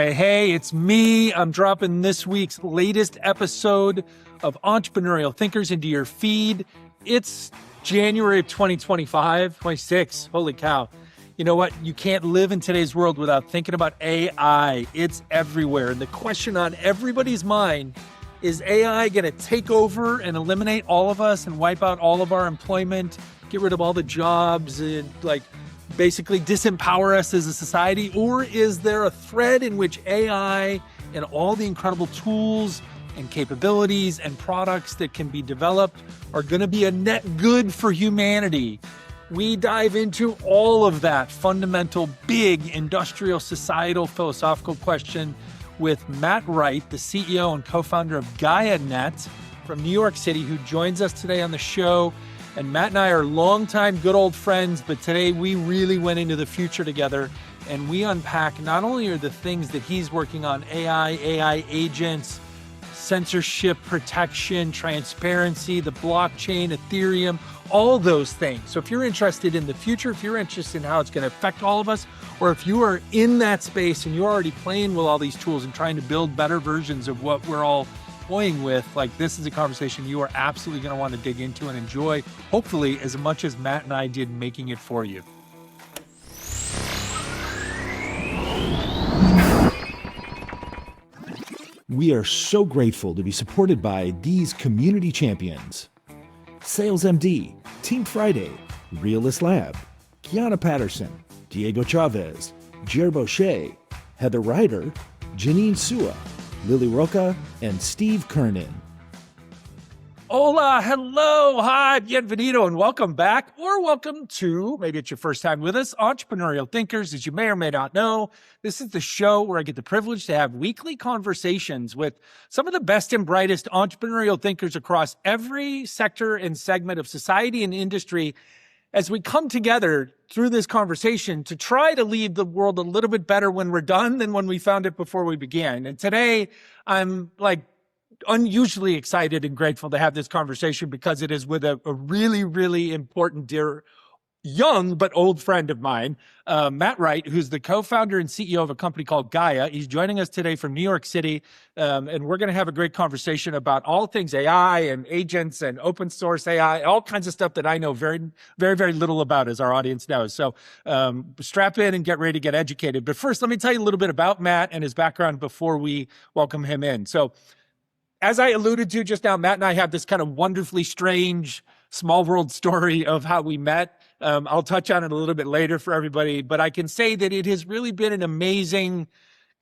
Hey, it's me. I'm dropping this week's latest episode of Entrepreneurial Thinkers into your feed. It's January of 2025, 26. Holy cow. You know what? You can't live in today's world without thinking about AI. It's everywhere. And the question on everybody's mind is AI going to take over and eliminate all of us and wipe out all of our employment, get rid of all the jobs, and basically disempower us as a society? Or is there a thread in which AI and all the incredible tools and capabilities and products that can be developed are going to be a net good for humanity? We dive into all of that fundamental, big, industrial, societal, philosophical question with Matt Wright, the CEO and co-founder of GaiaNet from New York City, who joins us today on the show. And Matt and I are longtime good old friends, but today we really went into the future together and we unpack not only are the things that he's working on, AI agents, censorship protection, transparency, the blockchain, Ethereum, all those things. So if you're interested in the future, if you're interested in how it's going to affect all of us, or if you are in that space and you're already playing with all these tools and trying to build better versions of what we're all toying with, this is a conversation you are absolutely going to want to dig into and enjoy, hopefully as much as Matt and I did making it for you. We are so grateful to be supported by these community champions: Sales MD, Team Friday, Realist Lab, Kiana Patterson, Diego Chavez, Jer Boucher, Heather Ryder, Janine Sua, Lily Roca, and Steve Kernan. Hola, hello, hi, bienvenido, and welcome back, or welcome to, maybe it's your first time with us, Entrepreneurial Thinkers. As you may or may not know, this is the show where I get the privilege to have weekly conversations with some of the best and brightest entrepreneurial thinkers across every sector and segment of society and industry, as we come together through this conversation to try to leave the world a little bit better when we're done than when we found it before we began. And today, I'm unusually excited and grateful to have this conversation because it is with a really, really important, dear, young but old friend of mine, Matt Wright, who's the co-founder and CEO of a company called Gaia. He's joining us today from New York City, and we're going to have a great conversation about all things AI and agents and open source AI, all kinds of stuff that I know very, very, very little about, as our audience knows. So strap in and get ready to get educated. But first, let me tell you a little bit about Matt and his background before we welcome him in. So as I alluded to just now, Matt and I have this kind of wonderfully strange small world story of how we met. I'll touch on it a little bit later for everybody, but I can say that it has really been an amazing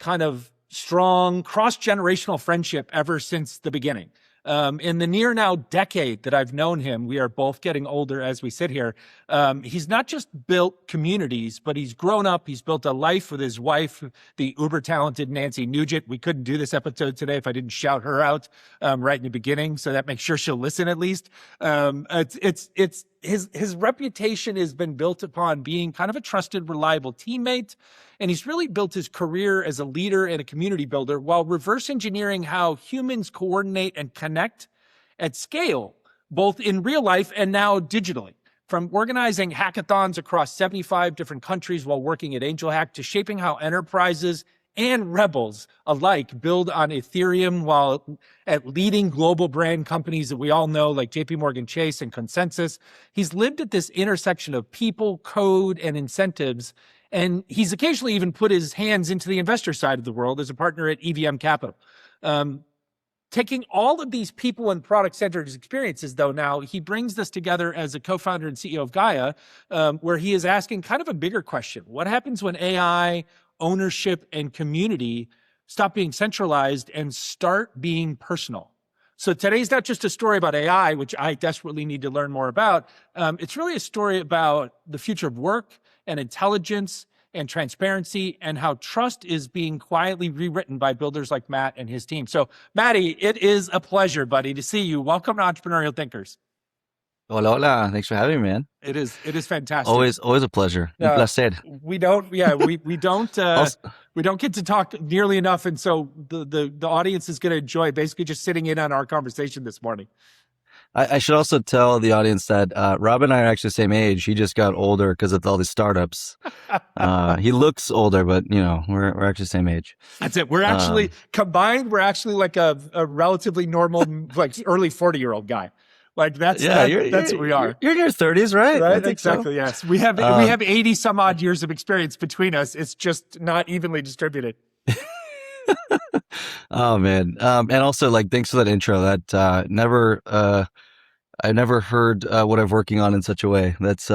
kind of strong cross-generational friendship ever since the beginning. In the near now decade that I've known him, we are both getting older as we sit here. He's not just built communities, but he's grown up. He's built a life with his wife, the uber talented Nancy Nugent. We couldn't do this episode today if I didn't shout her out right in the beginning. So that makes sure she'll listen at least. His reputation has been built upon being kind of a trusted, reliable teammate. And he's really built his career as a leader and a community builder while reverse engineering how humans coordinate and connect at scale, both in real life and now digitally. From organizing hackathons across 75 different countries while working at Angel Hack to shaping how enterprises and rebels alike build on Ethereum while at leading global brand companies that we all know like JP Morgan Chase and Consensus. He's lived at this intersection of people, code, and incentives. And he's occasionally even put his hands into the investor side of the world as a partner at EVM Capital. Taking all of these people and product-centered experiences, though, now he brings this together as a co-founder and CEO of Gaia, where he is asking kind of a bigger question. What happens when AI, ownership, and community stop being centralized and start being personal? So today's not just a story about AI, which I desperately need to learn more about. It's really a story about the future of work and intelligence and transparency and how trust is being quietly rewritten by builders like Matt and his team. So Matty, it is a pleasure, buddy, to see you. Welcome to Entrepreneurial Thinkers. Hola, hola. Thanks for having me, man. It is fantastic. Always a pleasure. Un placer. We don't get to talk nearly enough. And so the audience is going to enjoy basically just sitting in on our conversation this morning. I should also tell the audience that Rob and I are actually the same age. He just got older because of all these startups. He looks older, but we're actually the same age. That's it. We're actually combined. We're actually like a relatively normal, like early 40-year-old guy. Like that's what we are. You're in your 30s, right? Right. Exactly. So. Yes. We have 80 some odd years of experience between us. It's just not evenly distributed. Oh man. And also like, thanks for that intro. That I never heard what I'm working on in such a way. That's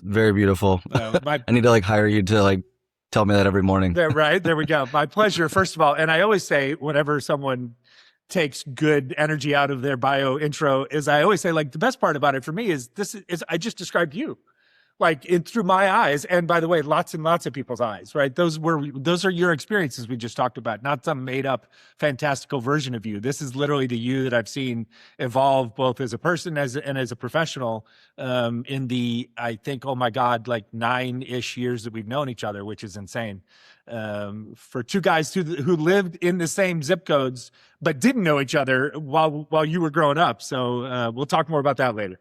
very beautiful. I need to like hire you to like tell me that every morning. Right. There we go. My pleasure, first of all. And I always say, whenever someone takes good energy out of their bio intro, is I always say, like, the best part about it for me is I just described you. Like through my eyes, and by the way, lots and lots of people's eyes, right? Those are your experiences we just talked about, not some made up fantastical version of you. This is literally the you that I've seen evolve both as a person and as a professional in the, I think, oh my God, like 9-ish years that we've known each other, which is insane. For two guys who lived in the same zip codes but didn't know each other while you were growing up. So we'll talk more about that later.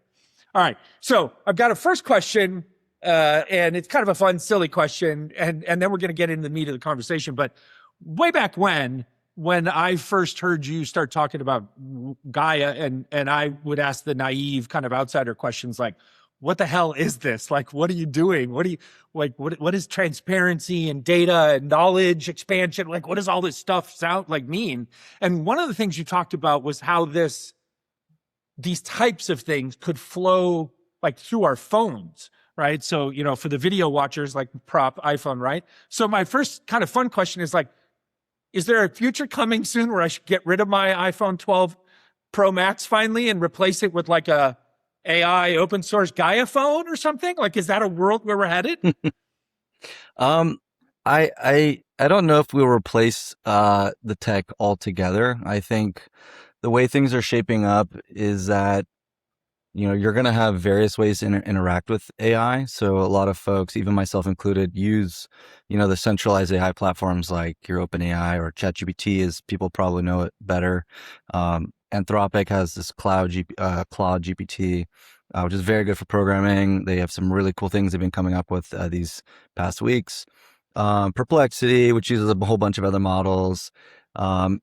All right. So I've got a first question, and it's kind of a fun, silly question, and then we're going to get into the meat of the conversation. But way back when I first heard you start talking about Gaia, and I would ask the naive kind of outsider questions like, what the hell is this? Like, what are you doing? What do you like? What is transparency and data and knowledge expansion? Like, what does all this stuff sound like mean? And one of the things you talked about was how these types of things could flow like through our phones, right? So, for the video watchers, like prop iPhone, right? So my first kind of fun question is like, is there a future coming soon where I should get rid of my iPhone 12 Pro Max finally and replace it with like a AI open source Gaia phone or something? Like, is that a world where we're headed? I don't know if we'll replace the tech altogether. I think the way things are shaping up is that, you're going to have various ways to interact with AI. So a lot of folks, even myself included, use, the centralized AI platforms like your OpenAI or ChatGPT, as people probably know it better. Anthropic has this Cloud GPT, which is very good for programming. They have some really cool things they've been coming up with these past weeks. Perplexity, which uses a whole bunch of other models. And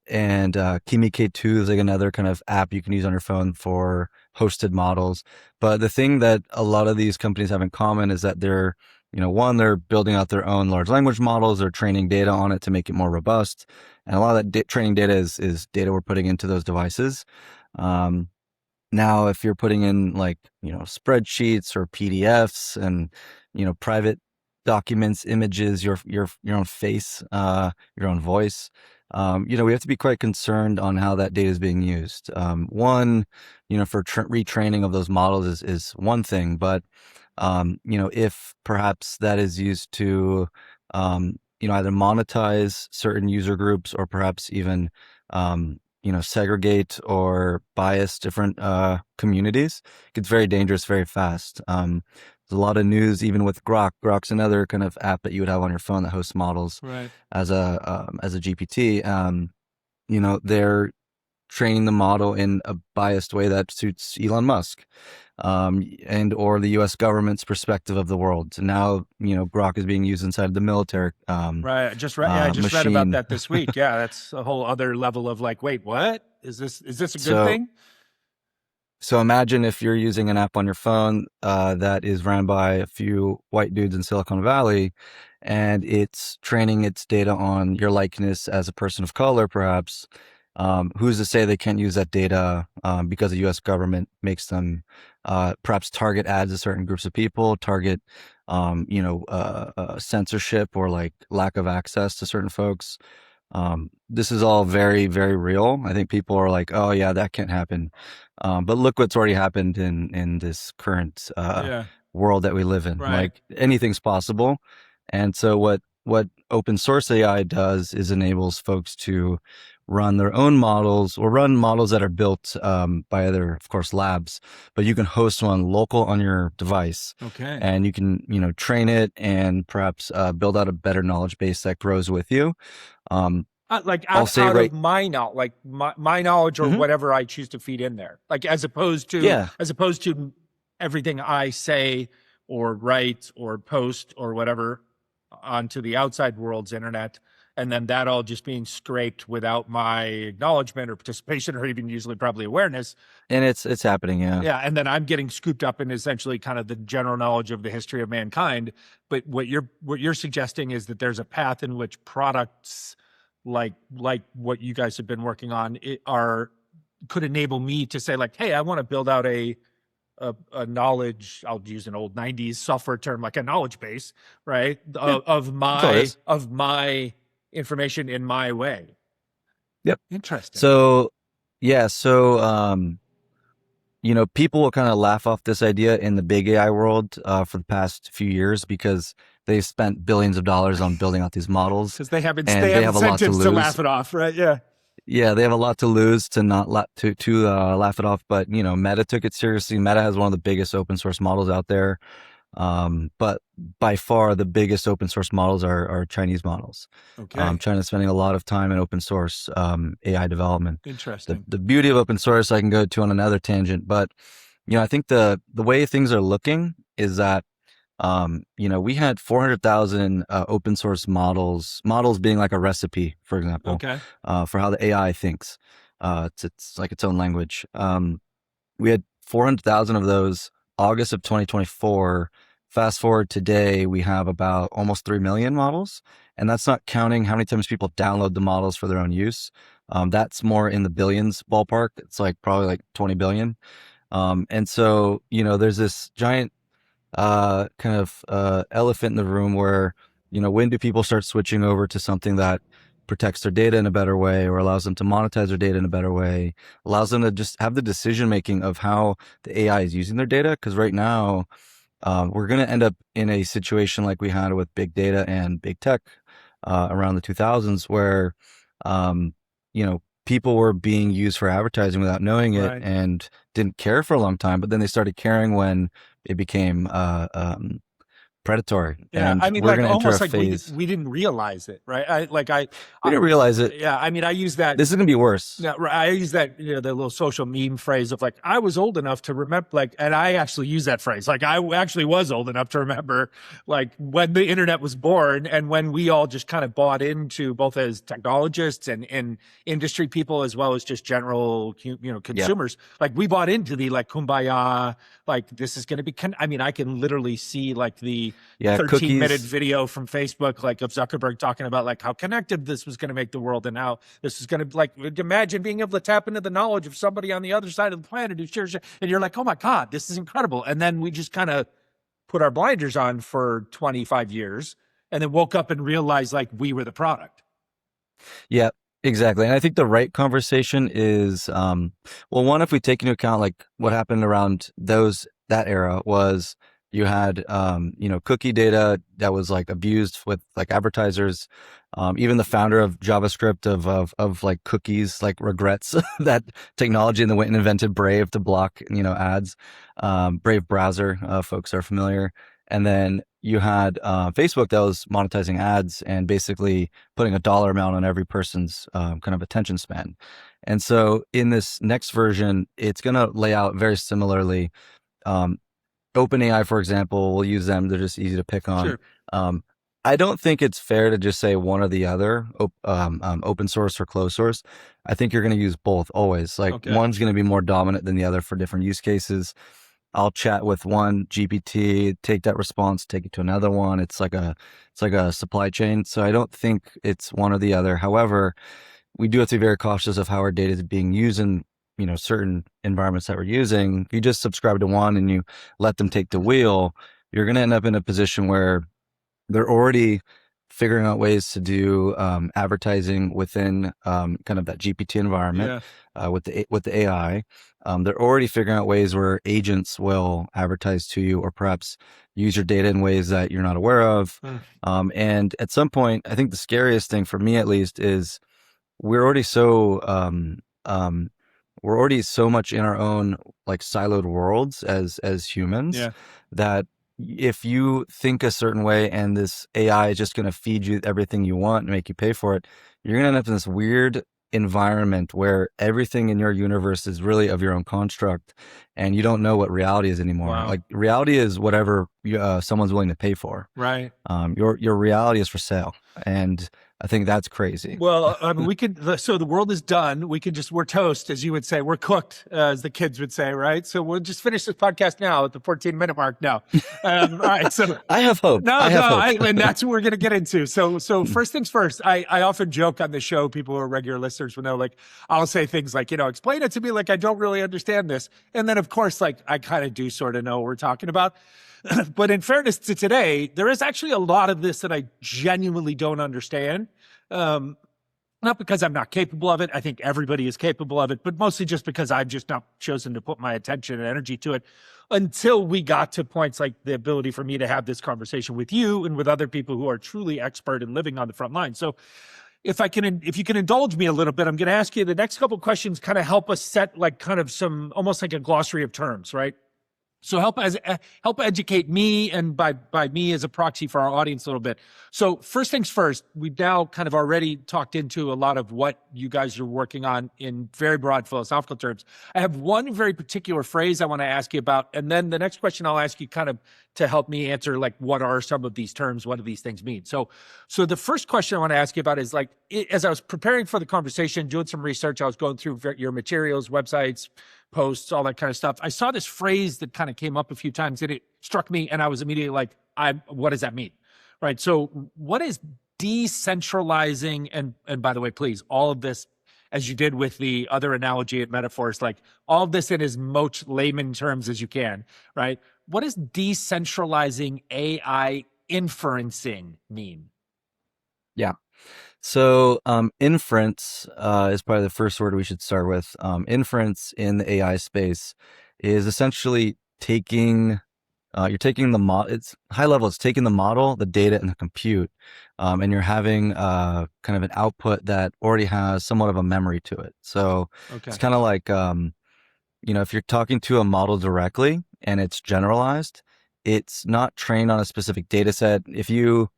Kimi K2 is like another kind of app you can use on your phone for hosted models. But the thing that a lot of these companies have in common is that they're building out their own large language models. They're training data on it to make it more robust. And a lot of that training data is data we're putting into those devices. Now, if you're putting in like, spreadsheets or PDFs and, private documents, images, your own face, your own voice, we have to be quite concerned on how that data is being used. One, for retraining of those models is one thing, but, if perhaps that is used to, either monetize certain user groups or perhaps even, segregate or bias different communities, it gets very dangerous very fast. There's a lot of news, even with Grok. Grok's another kind of app that you would have on your phone that hosts models, right, as a GPT. They're training the model in a biased way that suits Elon Musk, and or the U.S. government's perspective of the world. So now, Grok is being used inside the military. Right. I just read about that this week. Yeah, that's a whole other level of like, wait, what is this? Is this a good thing? So imagine if you're using an app on your phone that is ran by a few white dudes in Silicon Valley, and it's training its data on your likeness as a person of color, perhaps. Who's to say they can't use that data because the U.S. government makes them perhaps target ads to certain groups of people, target censorship or like lack of access to certain folks. This is all very, very real. I think people are like, oh yeah, that can't happen. But look what's already happened in this current world that we live in. Right. Like anything's possible. And so what open source AI does is enables folks to run their own models or run models that are built by other, of course, labs, but you can host one local on your device. Okay. And you can, train it and perhaps build out a better knowledge base that grows with you. Like I'll say out of right. my knowledge, like my knowledge or Mhm. whatever I choose to feed in there, like as opposed Yeah. to everything I say or write or post or whatever onto the outside world's internet, and then that all just being scraped without my acknowledgement or participation or even usually probably awareness. And it's happening. Yeah. Yeah, and then I'm getting scooped up in essentially kind of the general knowledge of the history of mankind. But what you're suggesting is that there's a path in which products like what you guys have been working on could enable me to say like, hey, I want to build out a knowledge. I'll use an old '90s software term, like a knowledge base, right? Yeah. Of That's all it is. my information in my way. Yep. Interesting. So yeah. So people will kind of laugh off this idea in the big AI world for the past few years because they've spent billions of dollars on building out these models, Because they have and they have a lot to incentives to lose. laugh it off, right? Yeah. Yeah, they have a lot to lose to not laugh it off. But Meta took it seriously. Meta has one of the biggest open source models out there. But by far the biggest open source models are Chinese models. Okay. China's spending a lot of time in open source AI development. Interesting. The beauty of open source I can go to on another tangent, but I think the way things are looking is that we had 400,000 open source models being like a recipe, for example, Okay. for how the AI thinks. It's like its own language. We had 400,000 of those August of 2024. Fast forward today, we have about almost 3 million models. And that's not counting how many times people download the models for their own use. That's more in the billions ballpark. It's like probably like 20 billion. And so, there's this giant kind of elephant in the room where, when do people start switching over to something that protects their data in a better way or allows them to monetize their data in a better way, allows them to just have the decision making of how the AI is using their data? Because right now, we're going to end up in a situation like we had with big data and big tech around the 2000s, where, people were being used for advertising without knowing it Right. and didn't care for a long time. But then they started caring when it became predatory. Yeah, And I mean, we're like going to enter a almost like phase. we didn't realize it, right? We didn't realize it. Yeah, I mean, I use that. This is going to be worse. Yeah, right. I use that, the little social meme phrase of like, I was old enough to remember, like, and I actually use that phrase. Like, I actually was old enough to remember, like, when the internet was born and when we all just kind of bought into, both as technologists and industry people, as well as just general, consumers. Like, we bought into the, like, kumbaya, like, this is going to be, I mean, I can literally see, like, the 13-minute video from Facebook, like, of Zuckerberg talking about, like, how connected this was going to make the world and how this is going to, like, imagine being able to tap into the knowledge of somebody on the other side of the planet who shares, and you're like, oh my God, this is incredible. And then we just kind of put our blinders on for 25 years and then woke up and realized like we were the product. Yeah, exactly. And I think the right conversation is, one, if we take into account like what happened around that era was you had, cookie data that was like abused with like advertisers. Even the founder of JavaScript of like cookies, like regrets that technology, and then went and invented Brave to block, ads. Brave browser, folks are familiar. And then you had Facebook that was monetizing ads and basically putting a dollar amount on every person's kind of attention span. And so in this next version, it's going to lay out very similarly. OpenAI, for example, we'll use them. They're just easy to pick on. Sure. I don't think it's fair to just say one or the other, open source or closed source. I think you're going to use both always. Like one's going to be more dominant than the other for different use cases. I'll chat with one GPT, take that response, take it to another one. It's like a supply chain. So I don't think it's one or the other. However, we do have to be very cautious of how our data is being used in certain environments that we're using. If you just subscribe to one and you let them take the wheel, you're going to end up in a position where they're already figuring out ways to do advertising within kind of that GPT environment with the AI. They're already figuring out ways where agents will advertise to you or perhaps use your data in ways that you're not aware of. And at some point, I think the scariest thing for me, at least, is we're already so much in our own like siloed worlds as humans that if you think a certain way and this AI is just going to feed you everything you want and make you pay for it, you're going to end up in this weird environment where everything in your universe is really of your own construct and you don't know what reality is anymore. Wow. Like reality is whatever someone's willing to pay for. Right. Your reality is for sale. And I think that's crazy. Well, I mean, we could, so the world is done. We're toast, as you would say. We're cooked, as the kids would say, right? So we'll just finish this podcast now at the 14-minute mark. No. All right. So I have hope. and that's what we're going to get into. So first things first, I often joke on the show, people who are regular listeners will know, like, I'll say things like, explain it to me like I don't really understand this. And then, of course, like, I kind of do sort of know what we're talking about. But in fairness to today, there is actually a lot of this that I genuinely don't understand. Not because I'm not capable of it. I think everybody is capable of it, but mostly just because I've just not chosen to put my attention and energy to it until we got to points like the ability for me to have this conversation with you and with other people who are truly expert in living on the front line. So if you can indulge me a little bit, I'm going to ask you the next couple of questions, kind of help us set like kind of some, almost like a glossary of terms, right? So help educate me, and by me as a proxy for our audience a little bit. So first things first, we've now kind of already talked into a lot of what you guys are working on in very broad philosophical terms. I have one very particular phrase I want to ask you about, and then the next question I'll ask you kind of to help me answer, like, what are some of these terms? What do these things mean? So the first question I want to ask you about is, like, as I was preparing for the conversation, doing some research, I was going through your materials, websites, posts, all that kind of stuff. I saw this phrase that kind of came up a few times and it struck me, and I was immediately like, what does that mean? Right. So what is decentralizing? And by the way, please, all of this, as you did with the other analogy and metaphors, like all of this in as much layman terms as you can, right? What does decentralizing AI inferencing mean? Yeah. So inference is probably the first word we should start with. Inference in the AI space is essentially you're taking the model, it's high level, it's taking the model, the data, and the compute, and you're having kind of an output that already has somewhat of a memory to it. So it's kind of like, if you're talking to a model directly and it's generalized, it's not trained on a specific data set. If you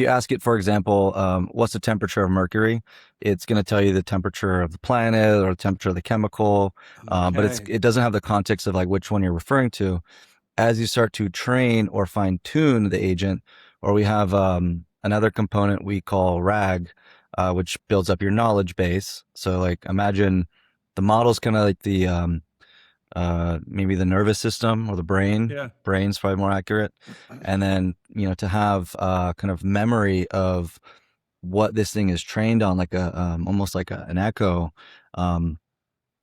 ask it, for example, what's the temperature of Mercury, it's going to tell you the temperature of the planet or the temperature of the chemical, but it doesn't have the context of like which one you're referring to. As you start to train or fine tune the agent, or we have another component we call RAG, which builds up your knowledge base. So like imagine the model's kind of like the maybe the nervous system or the brain. Yeah. Brain's probably more accurate. And then, to have kind of memory of what this thing is trained on, like almost like an echo,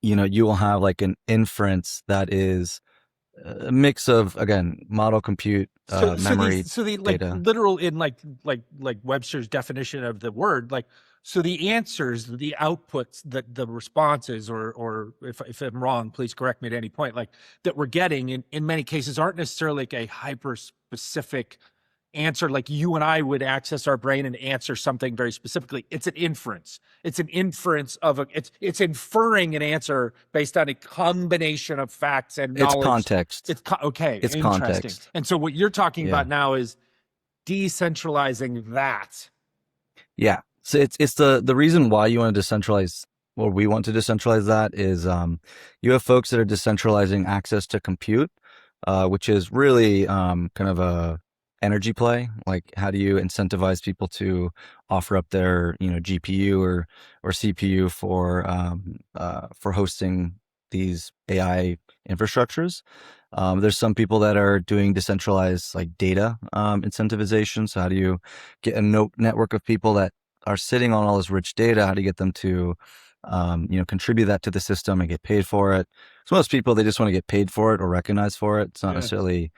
you will have like an inference that is a mix of, again, model, compute, memory, data. Literal in like Webster's definition of the word, like, so the answers, the outputs, the responses, or if I'm wrong, please correct me at any point, like that we're getting in many cases aren't necessarily like a hyper specific answer, like you and I would access our brain and answer something very specifically. It's an inference. It's an inference of it's inferring an answer based on a combination of facts and knowledge. It's context. It's It's interesting. context. And so what you're talking about now is decentralizing that. Yeah. So it's the reason why you want to decentralize, or we want to decentralize that is you have folks that are decentralizing access to compute, which is really kind of a energy play. Like, how do you incentivize people to offer up their GPU or CPU for hosting these AI infrastructures? There's some people that are doing decentralized like data incentivization. So how do you get a network of people that are sitting on all this rich data? How do you get them to contribute that to the system and get paid for it? So most people, they just want to get paid for it or recognized for it. It's not necessarily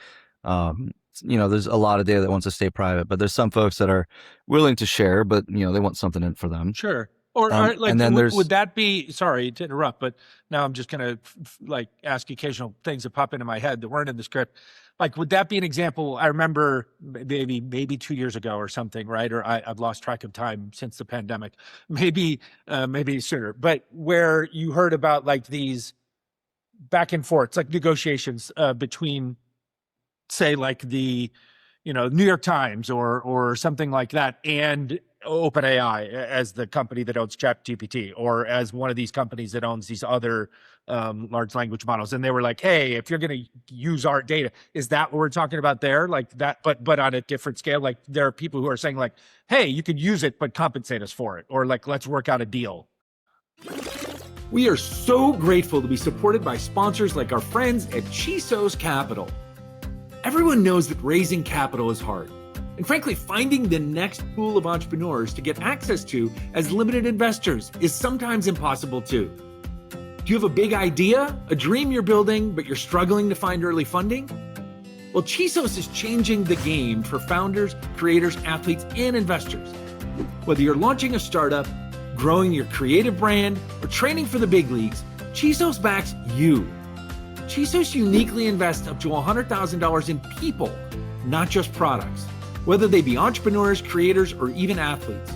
there's a lot of data that wants to stay private, but there's some folks that are willing to share, but they want something in for them. Sure. Or like, and then would that be, sorry to interrupt, but now I'm just going to like ask occasional things that pop into my head that weren't in the script. Like, would that be an example? I remember maybe 2 years ago or something, right? Or I've lost track of time since the pandemic, maybe sooner, but where you heard about like these back and forths, like negotiations between say like the, New York Times or something like that, and OpenAI as the company that owns ChatGPT, or as one of these companies that owns these other large language models, and they were like, "Hey, if you're going to use our data, is that what we're talking about there? Like that, but on a different scale. Like there are people who are saying like, "Hey, you could use it, but compensate us for it," or like, "Let's work out a deal." We are so grateful to be supported by sponsors like our friends at Chisos Capital. Everyone knows that raising capital is hard. And frankly, finding the next pool of entrepreneurs to get access to as limited investors is sometimes impossible too. Do you have a big idea, a dream you're building, but you're struggling to find early funding? Well, Chisos is changing the game for founders, creators, athletes, and investors. Whether you're launching a startup, growing your creative brand, or training for the big leagues, Chisos backs you. Chisos uniquely invests up to $100,000 in people, not just products, whether they be entrepreneurs, creators, or even athletes.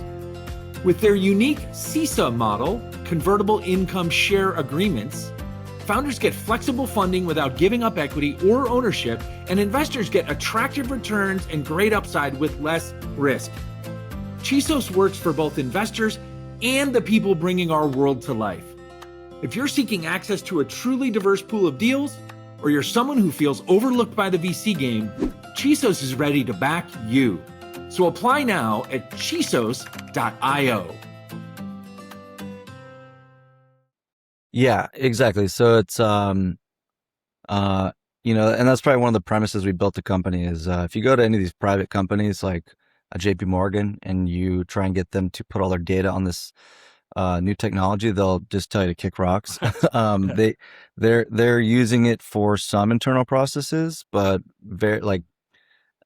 With their unique CISA model, convertible income share agreements, founders get flexible funding without giving up equity or ownership, and investors get attractive returns and great upside with less risk. Chisos works for both investors and the people bringing our world to life. If you're seeking access to a truly diverse pool of deals, or you're someone who feels overlooked by the VC game, Chisos is ready to back you. So apply now at chisos.io. Yeah, exactly. So it's and that's probably one of the premises we built the company is if you go to any of these private companies like a JP Morgan and you try and get them to put all their data on this new technology, they'll just tell you to kick rocks. They're using it for some internal processes, but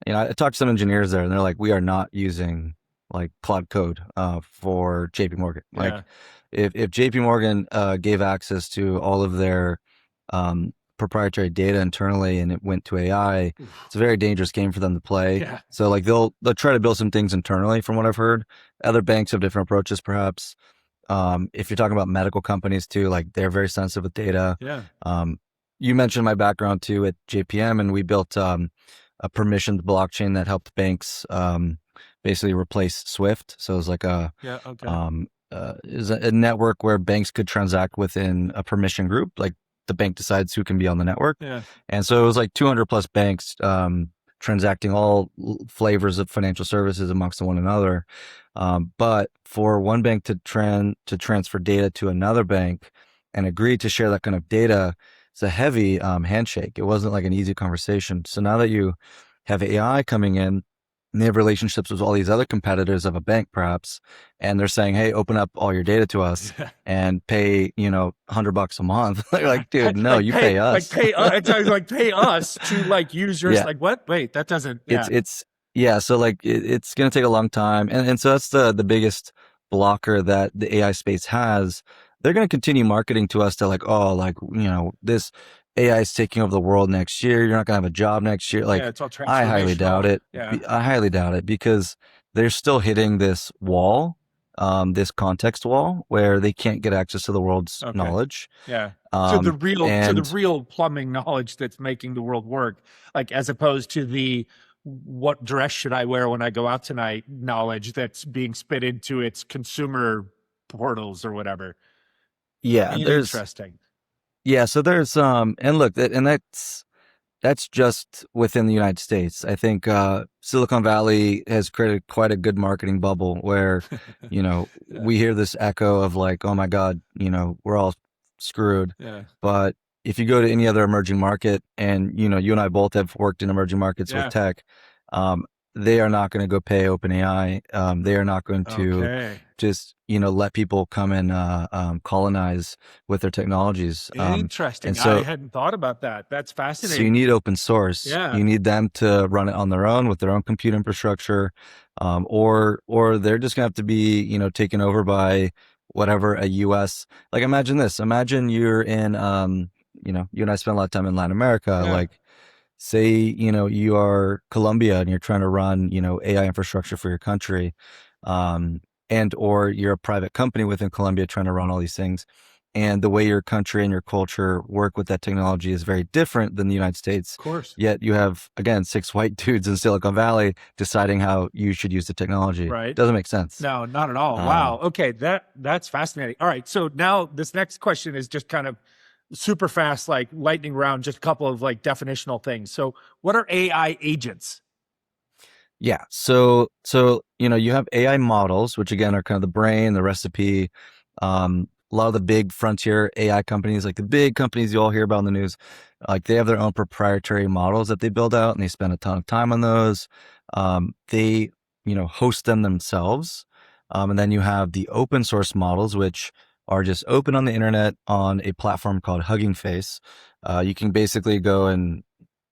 I talked to some engineers there and they're like, we are not using like Cloud Code for JP Morgan. Yeah. Like if JP Morgan gave access to all of their proprietary data internally and it went to AI, it's a very dangerous game for them to play. Yeah. So like they'll try to build some things internally from what I've heard. Other banks have different approaches perhaps. If you're talking about medical companies too, like they're very sensitive with data. Yeah. You mentioned my background too at JPM, and we built a permissioned blockchain that helped banks basically replace Swift. So it was like is a network where banks could transact within a permission group. Like the bank decides who can be on the network. Yeah. And so it was like 200 plus banks transacting all flavors of financial services amongst one another. But for one bank to transfer data to another bank and agree to share that kind of data, it's a heavy handshake. It wasn't like an easy conversation. So now that you have AI coming in, and they have relationships with all these other competitors of a bank, perhaps, and they're saying, "Hey, open up all your data to us and pay, $100 a month." Like, dude, no, you pay us. Pay us to like use yours. Yeah. Like what? Wait, that doesn't. Yeah. Yeah. So like it's going to take a long time, and so that's the biggest blocker that the AI space has. They're going to continue marketing to us to like, oh, like this AI is taking over the world next year. You're not going to have a job next year. Like, it's all I highly doubt it. Yeah. I highly doubt it because they're still hitting this wall, this context wall where they can't get access to the world's knowledge. Yeah. So the real plumbing knowledge that's making the world work, like as opposed to the what dress should I wear when I go out tonight knowledge that's being spit into its consumer portals or whatever. Yeah. Interesting. Yeah, so there's and look, that's just within the United States. I think Silicon Valley has created quite a good marketing bubble where, we hear this echo of like, oh my God, we're all screwed. Yeah. But if you go to any other emerging market, and you and I both have worked in emerging markets with tech, they are not going to go pay OpenAI. They are not going to just let people come and colonize with their technologies. Interesting. And so, I hadn't thought about that. That's fascinating. So you need open source. Yeah. You need them to run it on their own with their own compute infrastructure, or they're just gonna have to be taken over by whatever a U.S. Like imagine this. Imagine you're in you and I spend a lot of time in Latin America. Yeah. Like say you are Colombia and you're trying to run AI infrastructure for your country. And or you're a private company within Colombia trying to run all these things, and the way your country and your culture work with that technology is very different than the United States. Of course. Yet you have, again, 6 white dudes in Silicon Valley deciding how you should use the technology. Right. Doesn't make sense. No, not at all. Wow. Okay. That's fascinating. All right. So now this next question is just kind of super fast, like lightning round, just a couple of like definitional things. So what are AI agents? Yeah. So you have AI models, which again are kind of the brain, the recipe. A lot of the big frontier AI companies, like the big companies you all hear about in the news, like they have their own proprietary models that they build out, and they spend a ton of time on those. They host them themselves, and then you have the open source models, which are just open on the internet on a platform called Hugging Face. You can basically go and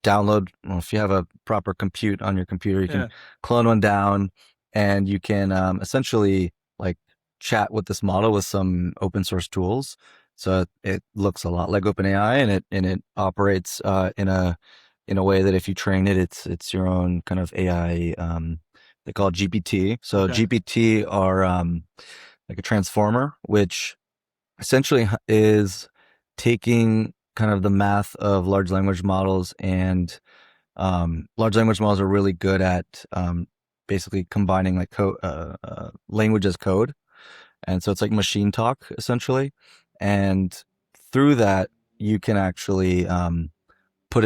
download, well, if you have a proper compute on your computer, you can clone one down, and you can essentially like chat with this model with some open source tools. So it looks a lot like OpenAI, and it operates in a way that if you train it, it's your own kind of AI. They call it GPT. So GPT are like a transformer, which essentially is taking kind of the math of large language models, and large language models are really good at basically combining like language as code. And so it's like machine talk essentially. And through that, you can actually put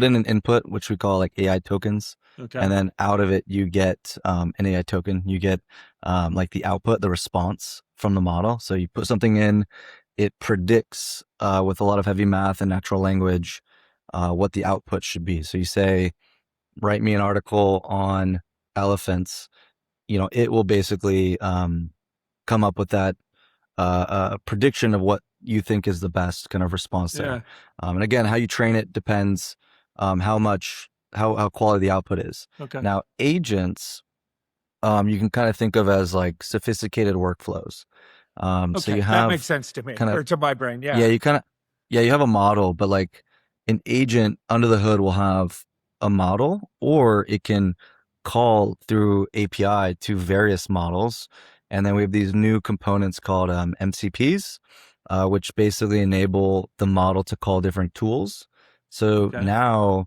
in an input, which we call like AI tokens. And then out of it, you get an AI token. You get like the output, the response from the model. So you put something in, it predicts with a lot of heavy math and natural language what the output should be. So you say, write me an article on elephants. It will basically come up with that prediction of what you think is the best kind of response there. And again, how you train it depends how quality the output is. Now, agents, you can kind of think of as like sophisticated workflows. So you have, that makes sense to me, or to my brain. Yeah. You have a model, but like an agent under the hood will have a model, or it can call through API to various models. And then we have these new components called MCPs, which basically enable the model to call different tools. So now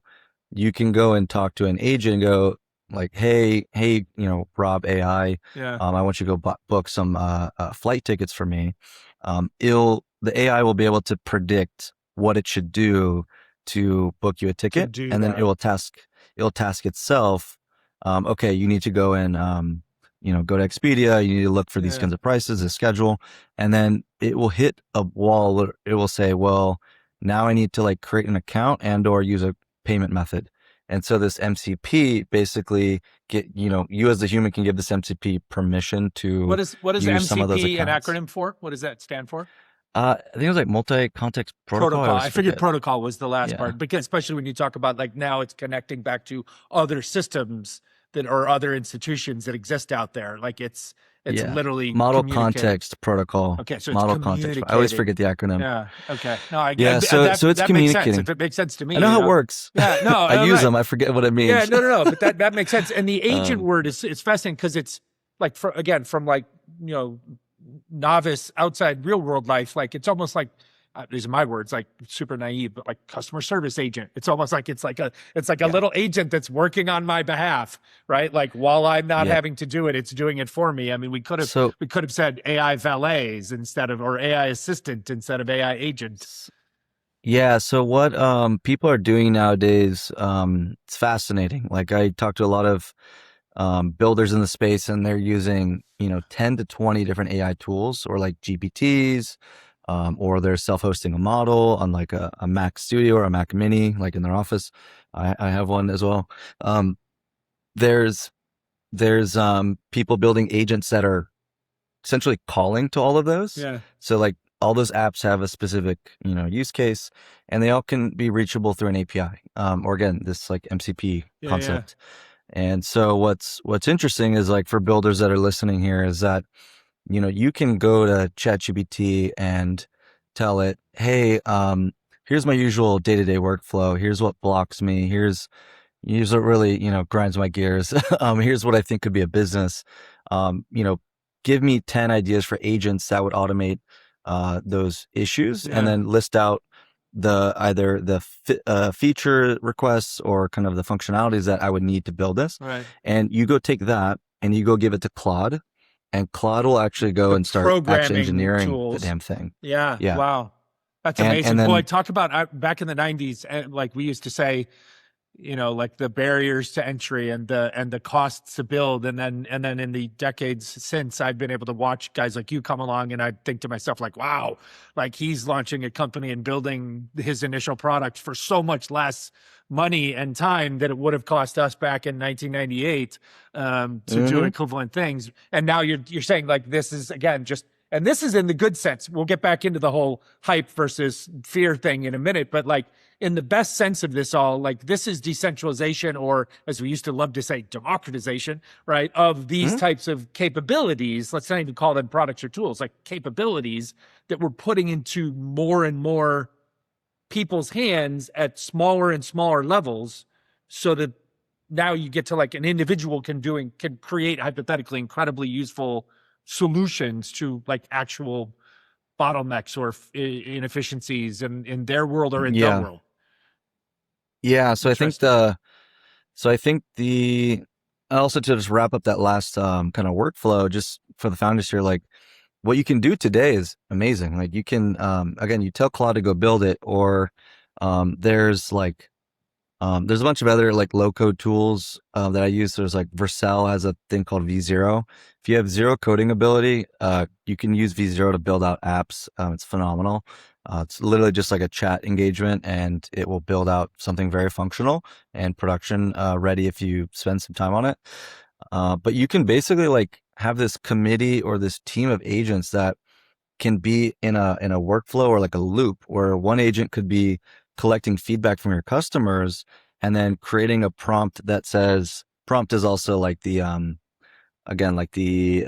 you can go and talk to an agent and go like, hey, Rob AI, I want you to go book some flight tickets for me. The AI will be able to predict what it should do to book you a ticket, and then it will task itself. Okay, you need to go and go to Expedia. You need to look for these kinds of prices, a schedule, and then it will hit a wall. It will say, well, now I need to like create an account and/or use a payment method. And so this MCP basically you as the human can give this MCP permission to what is use some of those MCP an accounts. acronym for? What does that stand for? I think it was like multi-context protocol. I figured protocol was the last part, because especially when you talk about like now it's connecting back to other systems that are other institutions that exist out there. Like it's literally model context protocol. Okay, so model it's context. I always forget the acronym. Yeah. Okay. No. So it's communicating. Makes sense. If it makes sense to me, I know how it works. Yeah. No. I use them. I forget what it means. Yeah. No. But that makes sense. And the agent word is fascinating because it's like from like novice outside real world life. Like it's almost like these are my words, like super naive, but like customer service agent. It's almost like it's like a little agent that's working on my behalf, right? Like while I'm not having to do it, it's doing it for me. I mean, we could have said AI valets or AI assistant instead of AI agent. Yeah. So what people are doing nowadays, it's fascinating. Like I talked to a lot of builders in the space, and they're using 10 to 20 different AI tools, or like GPTs. Or they're self-hosting a model on like a Mac Studio or a Mac Mini, like in their office. I have one as well. There's people building agents that are essentially calling to all of those. Yeah. So like all those apps have a specific use case, and they all can be reachable through an API. Or again, this like MCP concept. And so what's interesting is like for builders that are listening here is that you can go to ChatGPT and tell it, hey, here's my usual day-to-day workflow. Here's what blocks me. Here's what really, grinds my gears. Here's what I think could be a business. Give me 10 ideas for agents that would automate those issues, Yeah. and then list out either the feature requests or kind of the functionalities that I would need to build this. Right. And you go take that and you go give it to Claude, and Claude will actually go The and start actually programming engineering the tools. damn thing. Yeah. Yeah. Wow. That's And amazing. then Boy, talk about back in the 90s, like we used to say, like the barriers to entry and the costs to build. And then in the decades since, I've been able to watch guys like you come along, and I think to myself, like, wow, like he's launching a company and building his initial product for so much less money and time that it would have cost us back in 1998 to do equivalent things. And now you're saying, like, this is, again, just, and this is in the good sense. We'll get back into the whole hype versus fear thing in a minute, but like in the best sense of this all, like this is decentralization, or as we used to love to say, democratization, right? Of these types of capabilities. Let's not even call them products or tools, like capabilities that we're putting into more and more people's hands at smaller and smaller levels, so that now you get to like an individual can create hypothetically incredibly useful solutions to like actual bottlenecks or inefficiencies in their world or in the world. Yeah. So I think also to just wrap up that last kind of workflow, just for the founders here, like what you can do today is amazing. Like you can, again, you tell Claude to go build it, or there's a bunch of other like low code tools that I use. There's like Vercel has a thing called V0. If you have zero coding ability, you can use V0 to build out apps. It's phenomenal. It's literally just like a chat engagement, and it will build out something very functional and production ready if you spend some time on it. But you can basically like have this committee or this team of agents that can be in a workflow or like a loop, where one agent could be collecting feedback from your customers and then creating a prompt that says, prompt is also like the again like the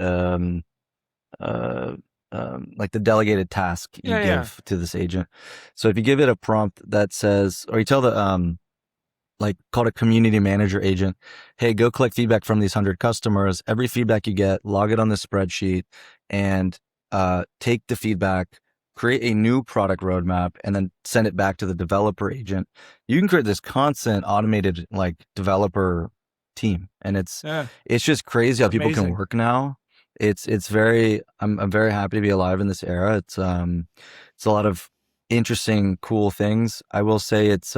like the delegated task you give to this agent. So if you give it a prompt that says, or you tell the like called a community manager agent, hey, go collect feedback from these 100 customers. Every feedback you get, log it on the spreadsheet, and take the feedback, create a new product roadmap, and then send it back to the developer agent. You can create this constant automated like developer team, and it's just crazy how people can work now. It's very, I'm very happy to be alive in this era. It's a lot of interesting, cool things. I will say it's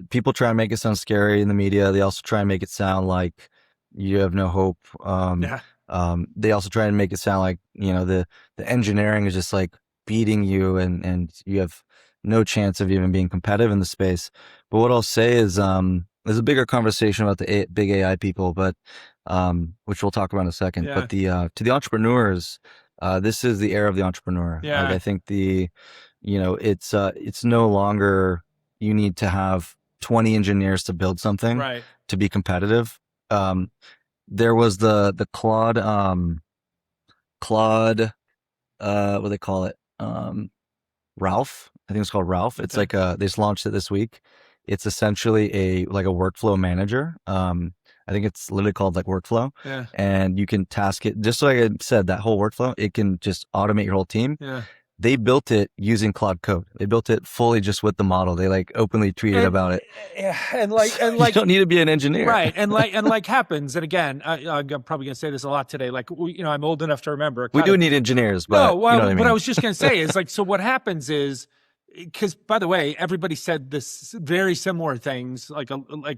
people try and make it sound scary in the media. They also try and make it sound like you have no hope. They also try and make it sound like, the engineering is just like beating you, and you have no chance of even being competitive in the space. But what I'll say is, there's a bigger conversation about the big AI people, but which we'll talk about in a second. But to the entrepreneurs, this is the era of the entrepreneur. Like, I think it's no longer you need to have 20 engineers to build something to be competitive. There was the Claude, what do they call it? Ralph. I think it's called Ralph. It's like they just launched it this week. It's essentially a workflow manager. I think it's literally called like workflow. And you can task it, just like I said, that whole workflow, it can just automate your whole team. They built it using Claude Code. They built it fully just with the model. They like openly tweeted about it. And you don't need to be an engineer, right? And like happens. And again, I'm probably gonna say this a lot today. Like, I'm old enough to remember. We do need engineers, but what I was just gonna say is like, so what happens is, because by the way, everybody said this very similar things. Like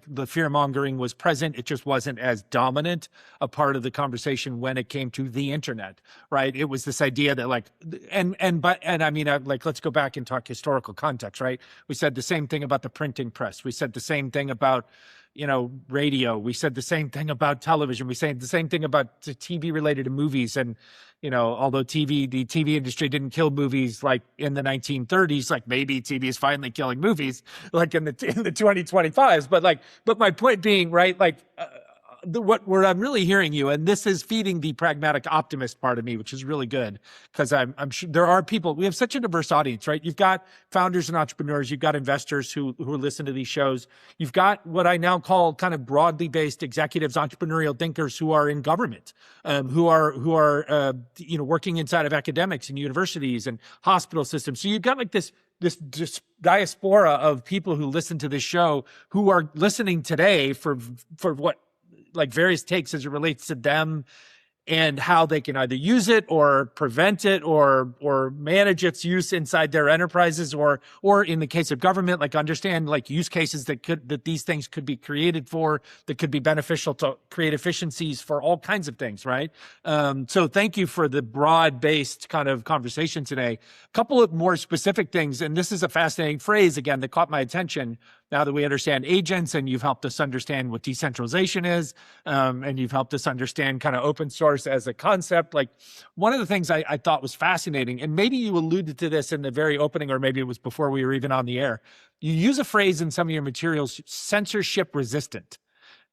the fear mongering was present. It just wasn't as dominant a part of the conversation when it came to the internet, right? It was this idea that like, and I mean, like, let's go back and talk historical context, right? We said the same thing about the printing press. We said the same thing about, radio. We said the same thing about television. We said the same thing about TV related to movies. And, although the TV industry didn't kill movies like in the 1930s, like maybe TV is finally killing movies like in the 2025s. But my point being, right, like what I'm really hearing you, and this is feeding the pragmatic optimist part of me, which is really good because I'm sure there are people. We have such a diverse audience, right? You've got founders and entrepreneurs, you've got investors who listen to these shows, you've got what I now call kind of broadly based executives, entrepreneurial thinkers who are in government, who are working inside of academics and universities and hospital systems. So you've got like this diaspora of people who listen to this show who are listening today for what like various takes as it relates to them and how they can either use it or prevent it or manage its use inside their enterprises or in the case of government, like understand like use cases that these things could be created for, that could be beneficial to create efficiencies for all kinds of things, right? So thank you for the broad-based kind of conversation today. A couple of more specific things, and this is a fascinating phrase again that caught my attention. Now that we understand agents and you've helped us understand what decentralization is, and you've helped us understand kind of open source as a concept, like one of the things I thought was fascinating, and maybe you alluded to this in the very opening, or maybe it was before we were even on the air, you use a phrase in some of your materials, censorship resistant.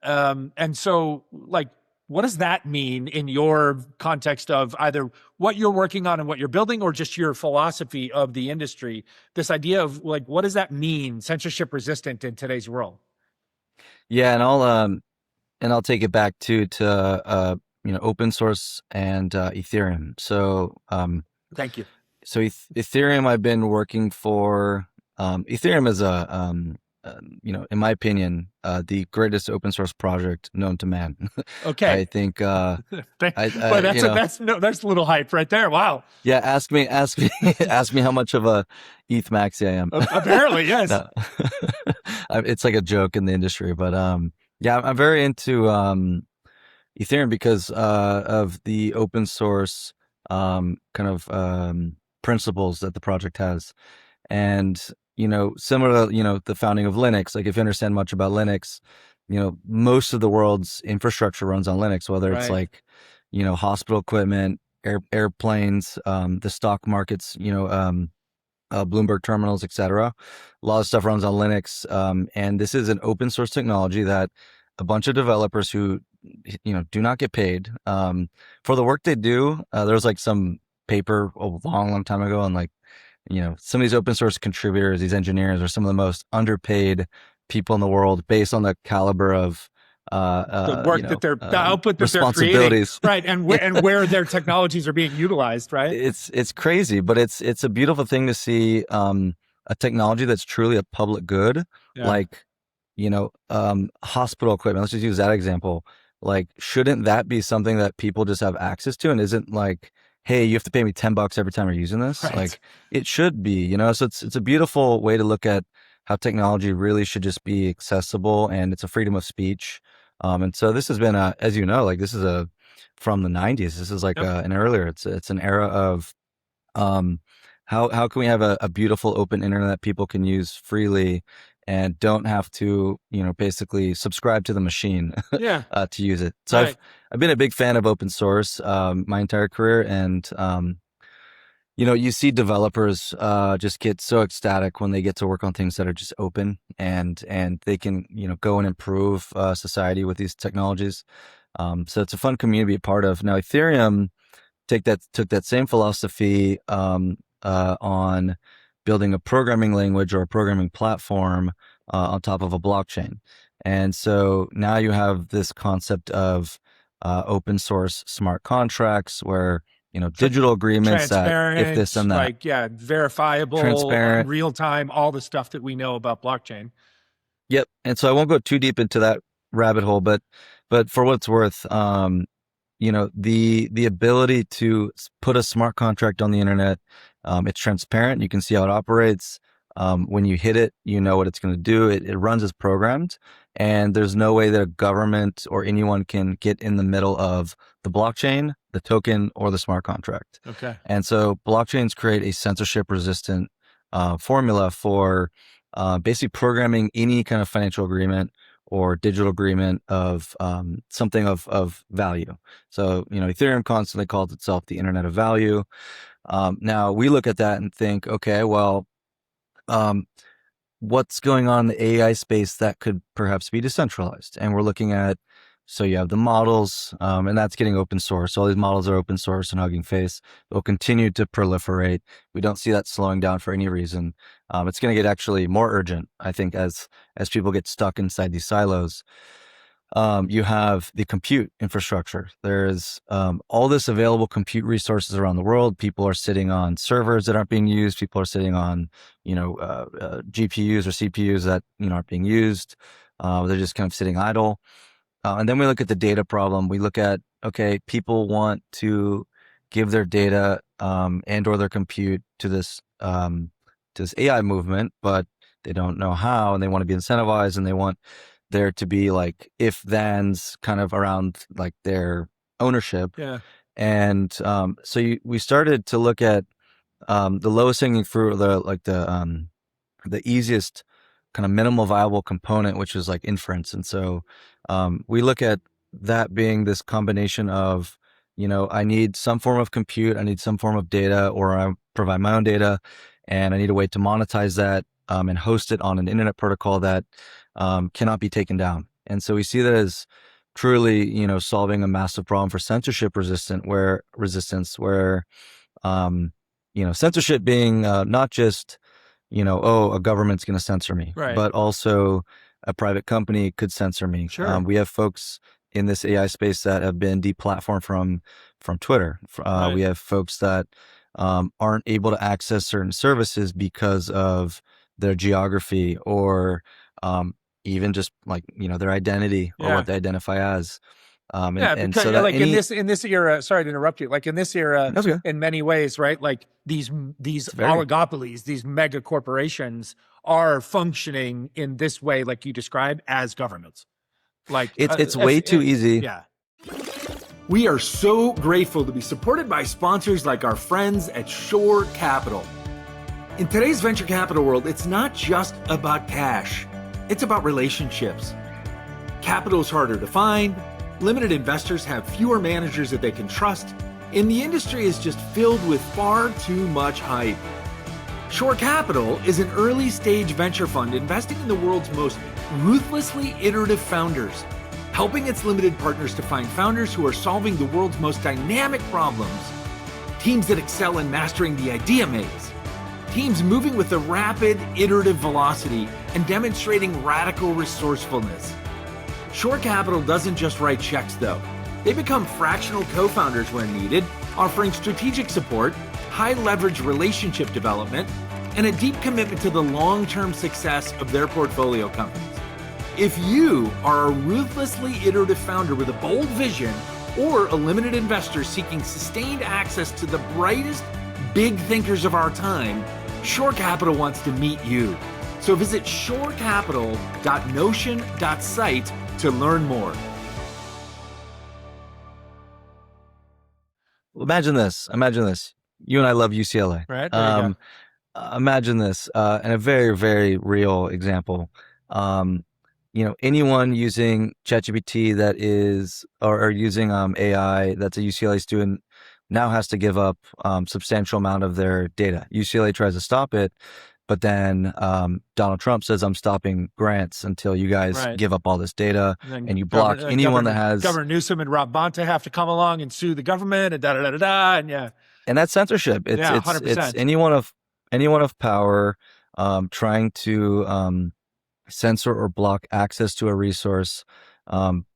And so like, what does that mean in your context of either what you're working on and what you're building, or just your philosophy of the industry? This idea of like, what does that mean, censorship resistant in today's world? Yeah, and I'll take it back to open source and Ethereum. So Thank you. so Ethereum, I've been working for. Ethereum is in my opinion, the greatest open source project known to man. Okay. I think. But that's a little hype right there. Wow. Yeah, ask me, ask me how much of a ETH maxi I am. Apparently, yes. No. It's like a joke in the industry, but yeah, I'm very into Ethereum because of the open source kind of principles that the project has, and similar to the founding of Linux. Like if you understand much about Linux, most of the world's infrastructure runs on Linux, whether it's like hospital equipment, airplanes, the stock markets, Bloomberg terminals, etc. A lot of stuff runs on Linux, and this is an open source technology that a bunch of developers who do not get paid for the work they do. There's like some paper a long time ago, and like some of these open source contributors, these engineers, are some of the most underpaid people in the world based on the caliber of the work the output that they're creating, right? And where their technologies are being utilized, right? It's crazy, but it's a beautiful thing to see a technology that's truly a public good, like hospital equipment. Let's just use that example. Like, shouldn't that be something that people just have access to, and isn't like, hey, you have to pay me $10 every time you're using this? Right. Like, it should be, so it's a beautiful way to look at how technology really should just be accessible, and it's a freedom of speech. And so this has been as like this is from the 90s. This is like an earlier. It's an era of how can we have a beautiful open internet that people can use freely and don't have to basically subscribe to the machine to use it. So I've been a big fan of open source my entire career, and you see developers just get so ecstatic when they get to work on things that are just open, and they can go and improve society with these technologies. So it's a fun community to be a part of. Now Ethereum took that same philosophy on building a programming language or a programming platform on top of a blockchain. And so now you have this concept of open source smart contracts where digital agreements that if this and that, like verifiable, transparent, real time, all the stuff that we know about blockchain. Yep. And so I won't go too deep into that rabbit hole, but for what it's worth, the ability to put a smart contract on the internet, it's transparent. You can see how it operates. When you hit it, you know what it's going to do. It runs as programmed, and there's no way that a government or anyone can get in the middle of the blockchain, the token, or the smart contract. Okay. And so blockchains create a censorship resistant formula for basically programming any kind of financial agreement or digital agreement of something of value. So, Ethereum constantly calls itself the Internet of Value. Now we look at that and think, okay, well, what's going on in the AI space that could perhaps be decentralized? And we're looking at So you have the models, and that's getting open source. All these models are open source and Hugging Face. They'll continue to proliferate. We don't see that slowing down for any reason. It's going to get actually more urgent, I think, as people get stuck inside these silos. You have the compute infrastructure. There's all this available compute resources around the world. People are sitting on servers that aren't being used. People are sitting on, GPUs or CPUs that aren't being used. They're just kind of sitting idle. And then we look at the data problem. We look at, okay, people want to give their data and or their compute to this AI movement, but they don't know how, and they want to be incentivized, and they want there to be like if-thens kind of around like their ownership. Yeah. And we started to look at the lowest hanging fruit, the easiest kind of minimal viable component, which is like inference. And so we look at that being this combination of, I need some form of compute, I need some form of data, or I provide my own data, and I need a way to monetize that and host it on an internet protocol that cannot be taken down. And so we see that as truly, solving a massive problem for censorship resistance, where censorship being not just, a government's going to censor me, Right. but also a private company could censor me. Sure. We have folks in this AI space that have been deplatformed from Twitter. Right. We have folks that aren't able to access certain services because of their geography or even just like, their identity or what they identify as. Because so that like in this era, sorry to interrupt you, like in this era, That's okay. in many ways, right? Like these oligopolies, these mega corporations are functioning in this way, like you described, as governments. Like it's way too easy. Yeah. We are so grateful to be supported by sponsors like our friends at Shore Capital. In today's venture capital world, it's not just about cash. It's about relationships. Capital is harder to find, limited investors have fewer managers that they can trust, and the industry is just filled with far too much hype. Shore Capital is an early-stage venture fund investing in the world's most ruthlessly iterative founders, helping its limited partners to find founders who are solving the world's most dynamic problems, teams that excel in mastering the idea maze, teams moving with a rapid, iterative velocity and demonstrating radical resourcefulness. Shore Capital doesn't just write checks, though. They become fractional co-founders when needed, offering strategic support, high-leverage relationship development, and a deep commitment to the long-term success of their portfolio companies. If you are a ruthlessly iterative founder with a bold vision or a limited investor seeking sustained access to the brightest big thinkers of our time, Shore Capital wants to meet you. So visit shorecapital.notion.site to learn more. Imagine this. You and I love UCLA. Right. There you go. Imagine this, and a very, very real example. Anyone using ChatGPT that is, or using AI that's a UCLA student now has to give up substantial amount of their data. UCLA tries to stop it, but then Donald Trump says, I'm stopping grants until you guys give up all this data, and you block anyone that has... Governor Newsom and Rob Bonta have to come along and sue the government and da-da-da-da-da, and yeah. And that's censorship. It's 100%. It's anyone of power trying to censor or block access to a resource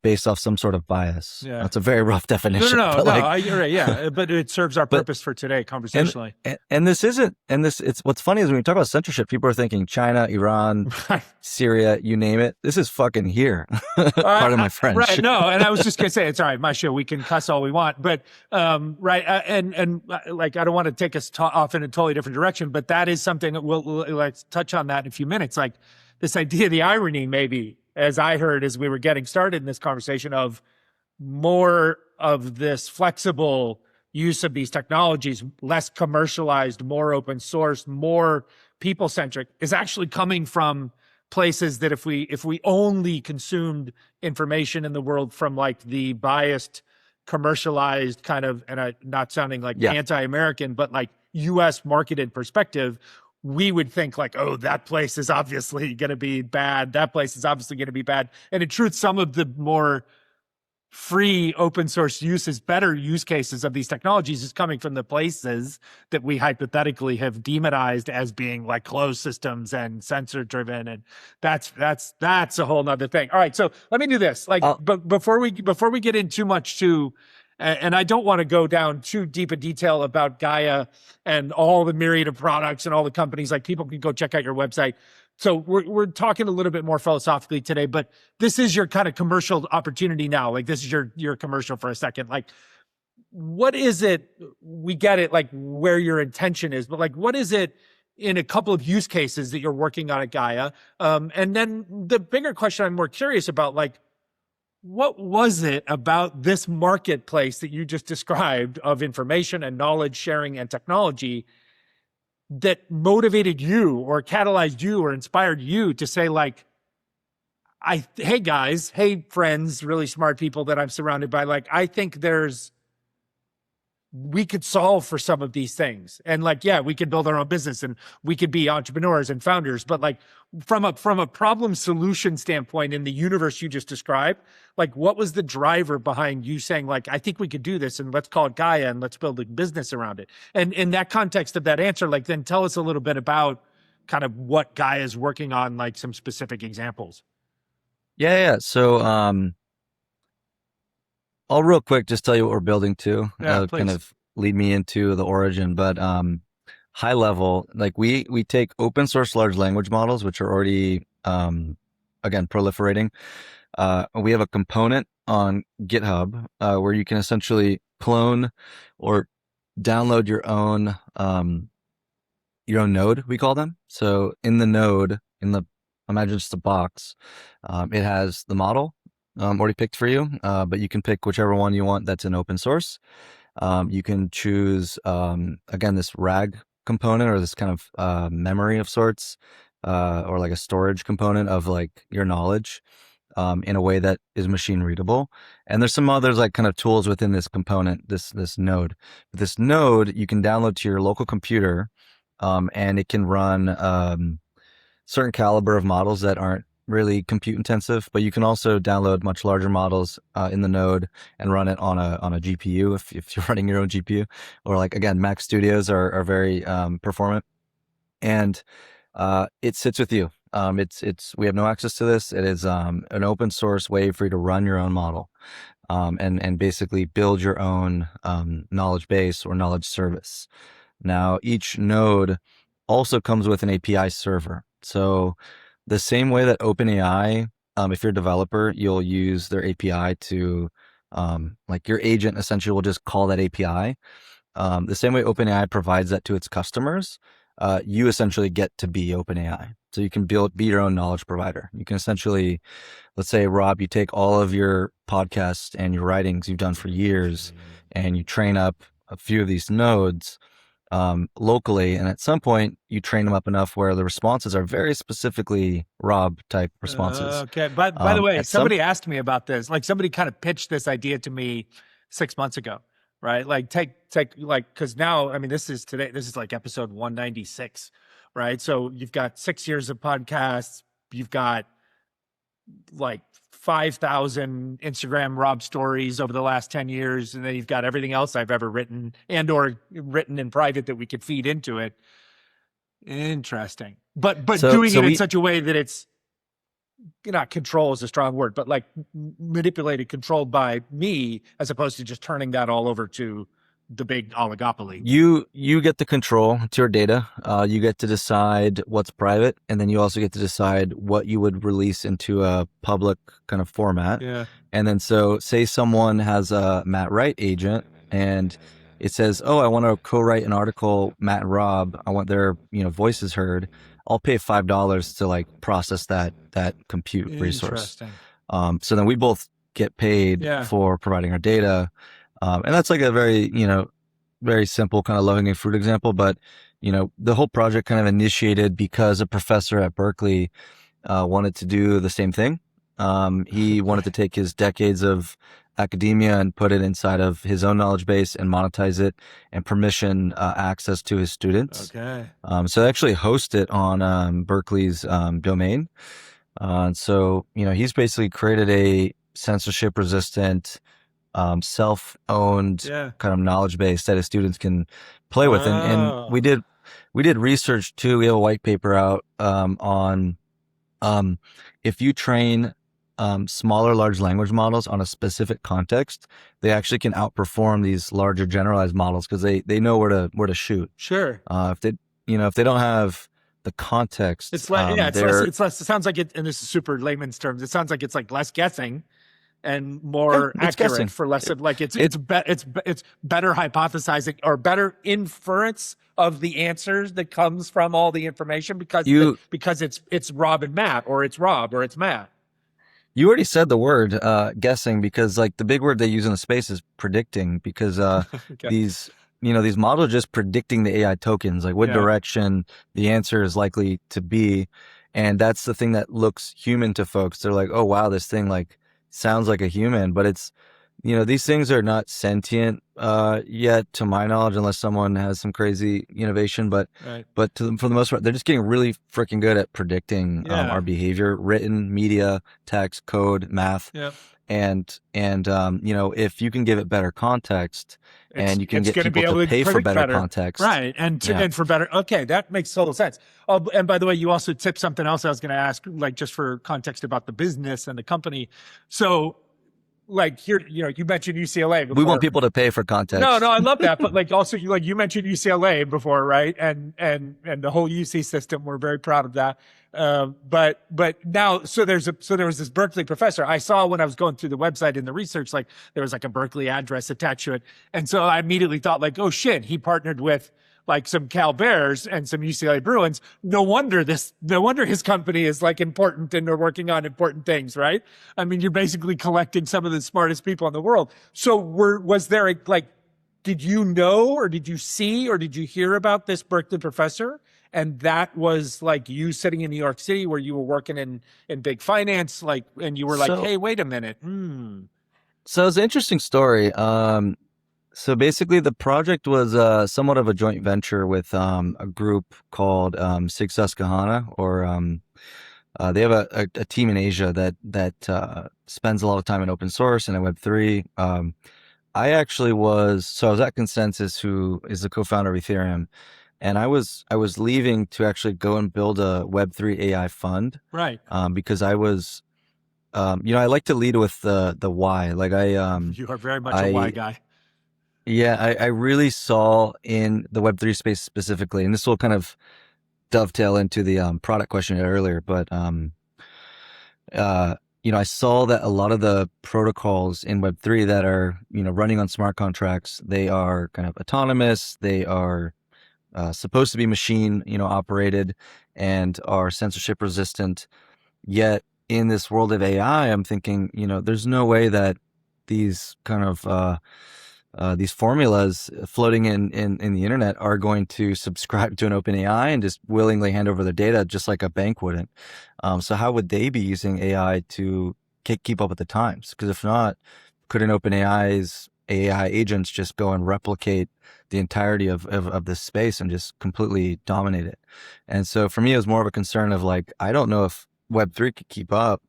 based off some sort of bias. Yeah. That's a very rough definition. You're right. Yeah, but it serves our purpose for today conversationally. And it's what's funny is when we talk about censorship, people are thinking China, Iran, Syria, you name it. This is fucking here. Pardon my French. Right. No, and I was just gonna say, it's all right. My show, we can cuss all we want, but right. And like, I don't want to take us off in a totally different direction, but that is something that we'll let's touch on that in a few minutes. Like this idea, the irony, maybe, as I heard as we were getting started in this conversation, of more of this flexible use of these technologies, less commercialized, more open source, more people-centric, is actually coming from places that if we only consumed information in the world from like the biased, commercialized kind of, and I'm not sounding like anti-American, but like US marketed perspective, we would think like, oh, that place is obviously going to be bad. That place is obviously going to be bad. And in truth, some of the more free open source uses, better use cases of these technologies is coming from the places that we hypothetically have demonized as being like closed systems and censor driven. And that's a whole nother thing. All right. So let me do this. Like, I'll, but before we get in too much to, and I don't want to go down too deep a detail about Gaia and all the myriad of products and all the companies, like people can go check out your website. So we're talking a little bit more philosophically today, but this is your kind of commercial opportunity now. Like this is your commercial for a second. Like, what is it? We get it, like where your intention is, but like, what is it in a couple of use cases that you're working on at Gaia? And then the bigger question I'm more curious about, like, what was it about this marketplace that you just described of information and knowledge sharing and technology that motivated you or catalyzed you or inspired you to say, like, hey guys, hey friends, really smart people that I'm surrounded by, like, I think we could solve for some of these things. And like, yeah, we could build our own business and we could be entrepreneurs and founders, but like from a problem solution standpoint in the universe you just described, like what was the driver behind you saying, like, I think we could do this and let's call it Gaia and let's build a business around it? And in that context of that answer, like, then tell us a little bit about kind of what Gaia is working on, like some specific examples. yeah. So, I'll real quick just tell you what we're building to, Yeah, kind please. of lead me into the origin. But high level, like we take open source large language models, which are already again proliferating. We have a component on GitHub where you can essentially clone or download your own node, we call them. So in the node, imagine just a box, it has the model already picked for you, but you can pick whichever one you want that's in open source. You can choose, again, this RAG component or this kind of memory of sorts, or like a storage component of like your knowledge in a way that is machine readable. And there's some others like kind of tools within this component, this node. But this node you can download to your local computer, and it can run certain caliber of models that aren't really compute intensive, but you can also download much larger models in the node and run it on a GPU if you're running your own GPU, or like, again, Mac Studios are very performant, and it sits with you. We have no access to this. It is an open source way for you to run your own model, and basically build your own knowledge base or knowledge service. Now, each node also comes with an API server. So the same way that OpenAI, if you're a developer, you'll use their API to, like your agent essentially will just call that API. The same way OpenAI provides that to its customers, you essentially get to be OpenAI. So you can be your own knowledge provider. You can essentially, let's say, Rob, you take all of your podcasts and your writings you've done for years and you train up a few of these nodes locally, and at some point you train them up enough where the responses are very specifically Rob type responses. Okay. By the way, At some somebody asked me about this. Like somebody kind of pitched this idea to me 6 months ago, right? Like take like, because now, I mean, this is like episode 196, right? So you've got 6 years of podcasts, you've got like 5,000 Instagram Rob stories over the last 10 years. And then you've got everything else I've ever written or written in private that we could feed into it. Interesting. But doing it in such a way that it's not control is a strong word, but like manipulated, controlled by me, as opposed to just turning that all over to the big oligopoly. You get the control to your data. You get to decide what's private, and then you also get to decide what you would release into a public kind of format. Yeah. And then, so say someone has a Matt Wright agent, and it says, "Oh, I want to co-write an article, Matt and Rob. I want their voices heard. I'll pay $5 to like process that compute resource." So then we both get paid for providing our data. And that's like a very, very simple kind of low-hanging fruit example. But, the whole project kind of initiated because a professor at Berkeley wanted to do the same thing. He wanted to take his decades of academia and put it inside of his own knowledge base and monetize it and permission access to his students. Okay. So they actually host it on Berkeley's domain. And so, he's basically created censorship resistant, self-owned Yeah. kind of knowledge base that his students can play with. And Oh, we did research too. We have a white paper out on if you train smaller large language models on a specific context, they actually can outperform these larger generalized models because they know where to shoot. sure. If they don't have the context, It's like, yeah, they're it's less, it sounds like it, and this is super layman's terms. It sounds like it's like less guessing and yeah, more it's accurate guessing. for less of like, it's It, better hypothesizing or better inference of the answers that comes from all the information because you because it's Rob and Matt, or it's Rob or it's Matt. You already said the word guessing, because like the big word they use in the space is predicting, because Okay. these these models are just predicting the AI tokens, like what Yeah. direction the answer is likely to be. And that's the thing that looks human to folks. They're like, oh wow, this thing like sounds like a human, but it's these things are not sentient yet, to my knowledge, unless someone has some crazy innovation. But Right. for the most part, they're just getting really freaking good at predicting Yeah. our behavior, written, media, text, code, math. Yeah. And if you can give it better context, and you can It's get going to be people able to to pay for predict better context, right? And yeah. and for better. Okay, that makes total sense. Oh, and by the way, you also tipped something else I was going to ask, like just for context about the business and the company. So, like here, you mentioned UCLA before. We want people to pay for context. No, I love that. But like also, you mentioned UCLA before, right? And the whole UC system. We're very proud of that. But now, so there was this Berkeley professor I saw when I was going through the website in the research, like there was like a Berkeley address attached to it. And so I immediately thought like, oh shit, he partnered with like some Cal Bears and some UCLA Bruins. No wonder his company is like important and they're working on important things, right? I mean, you're basically collecting some of the smartest people in the world. So was there did you know, or did you see, or did you hear about this Berkeley professor? And that was like you sitting in New York City where you were working in big finance, like, and you were like, hey, wait a minute. So it's an interesting story. So basically the project was somewhat of a joint venture with a group called Sig Susquehanna, or they have a team in Asia that spends a lot of time in open source and in Web3. I was at Consensus, who is the co-founder of Ethereum. And I was leaving to actually go and build a Web3 AI fund, right? Because I was, I like to lead with the why. Like you are very much a why guy. Yeah, I really saw in the Web3 space specifically, and this will kind of dovetail into the product question earlier. But I saw that a lot of the protocols in Web3 that are running on smart contracts, they are kind of autonomous. They are supposed to be machine, operated, and are censorship resistant. Yet in this world of AI, I'm thinking, there's no way that these kind of these formulas floating in the internet are going to subscribe to an open AI and just willingly hand over their data, just like a bank wouldn't. So how would they be using AI to keep up with the times? Because if not, could an open AI's AI agents just go and replicate the entirety of this space and just completely dominate it? And so for me, it was more of a concern of like, I don't know if Web3 could keep up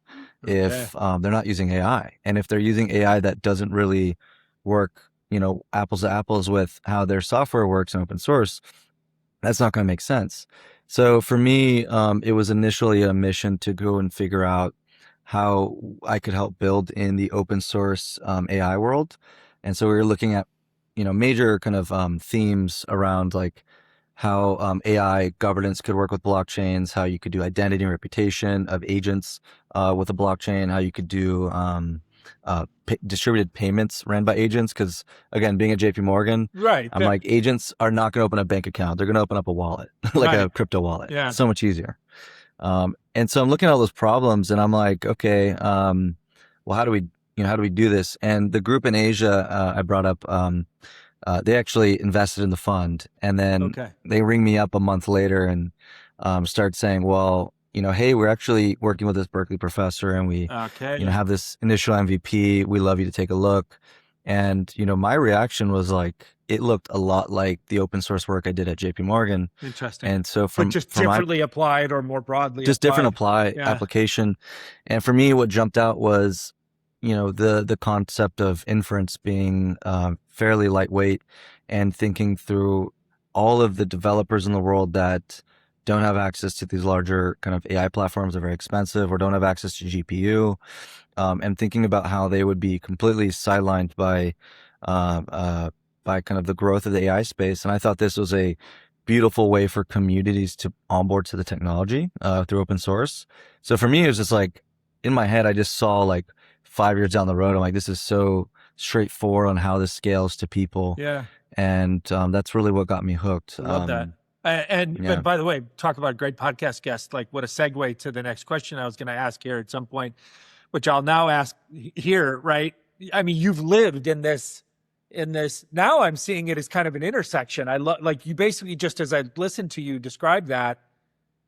if they're not using AI. And if they're using AI that doesn't really work, apples to apples with how their software works in open source, that's not going to make sense. So for me, it was initially a mission to go and figure out how I could help build in the open source AI world. And so we were looking at, major kind of themes around like how AI governance could work with blockchains, how you could do identity and reputation of agents with a blockchain, how you could do distributed payments ran by agents. Because again, being at JP Morgan, right, I'm like, agents are not going to open a bank account. They're going to open up a wallet, like a crypto wallet. Yeah. So much easier. And so I'm looking at all those problems and I'm like, okay, well, how do we do this? And the group in Asia I brought up, they actually invested in the fund, and then they ring me up a month later and start saying, well, hey, we're actually working with this Berkeley professor and we have this initial MVP. We love you to take a look. And, my reaction was like, it looked a lot like the open source work I did at JP Morgan. Interesting. And so but just differently applied, or more broadly just applied. Different application. And for me, what jumped out was the concept of inference being fairly lightweight, and thinking through all of the developers in the world that don't have access to these larger kind of AI platforms, are very expensive, or don't have access to GPU, and thinking about how they would be completely sidelined by kind of the growth of the AI space. And I thought this was a beautiful way for communities to onboard to the technology through open source. So for me, it was just like, in my head, I just saw like 5 years down the road, I'm like, this is so straightforward on how this scales to people. Yeah. And that's really what got me hooked. I love that. And by the way, talk about a great podcast guest. Like, what a segue to the next question I was going to ask here at some point, which I'll now ask here, right? I mean, you've lived in this, now I'm seeing it as kind of an intersection. I love, like, you basically, just as I listened to you describe that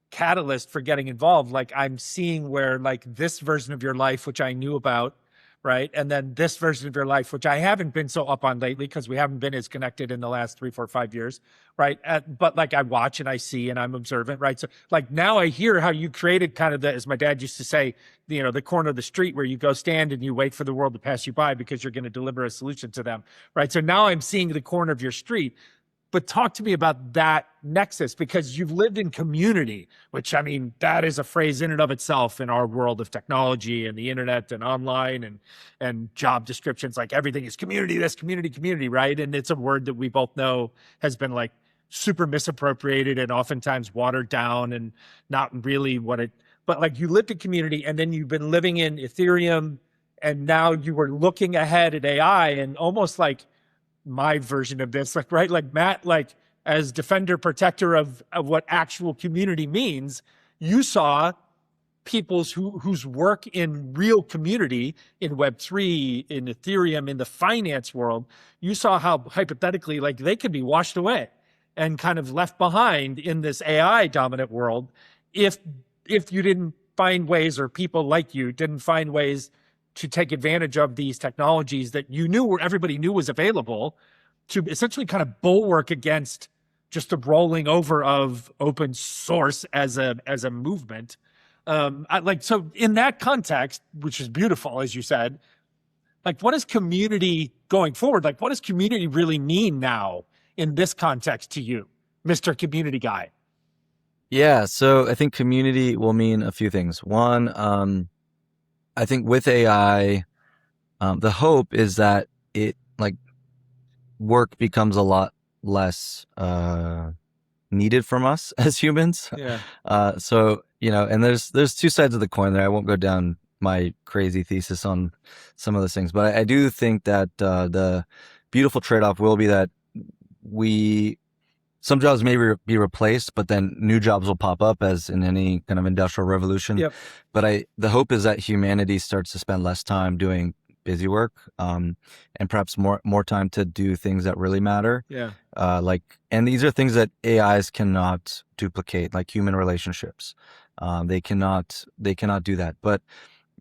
catalyst for getting involved, like, I'm seeing where, like, this version of your life, which I knew about, right? And then this version of your life, which I haven't been so up on lately because we haven't been as connected in the last 3, 4, 5 years, right? But like, I watch and I see and I'm observant, right? So like, now I hear how you created kind of the, as my dad used to say, the corner of the street where you go stand and you wait for the world to pass you by because you're going to deliver a solution to them, right? So now I'm seeing the corner of your street. But talk to me about that nexus, because you've lived in community, which, I mean, that is a phrase in and of itself in our world of technology and the internet and online and job descriptions. Like, everything is community, this community, right? And it's a word that we both know has been like super misappropriated and oftentimes watered down and not really what it, but like, you lived in community, and then you've been living in Ethereum, and now you were looking ahead at AI, and almost like my version of this, like, right? Like, Matt, like, as defender, protector of what actual community means, you saw people's whose work in real community, in Web3, in Ethereum, in the finance world, you saw how hypothetically, like, they could be washed away and kind of left behind in this AI dominant world if you didn't find ways, or people like you didn't find ways to take advantage of these technologies that you knew, where everybody knew was available, to essentially kind of bulwark against just the rolling over of open source as a movement. So in that context, which is beautiful, as you said, like, what is community going forward? Like, what does community really mean now in this context to you, Mr. Community Guy? Yeah. So I think community will mean a few things. One, I think with AI, the hope is that it, like, work becomes a lot less needed from us as humans. Yeah. So, and there's two sides of the coin there. I won't go down my crazy thesis on some of those things, but I do think that the beautiful trade-off will be that some jobs may be replaced, but then new jobs will pop up, as in any kind of industrial revolution. Yep. But the hope is that humanity starts to spend less time doing busy work, and perhaps more time to do things that really matter. Yeah. And these are things that AIs cannot duplicate, like human relationships. They cannot do that. But,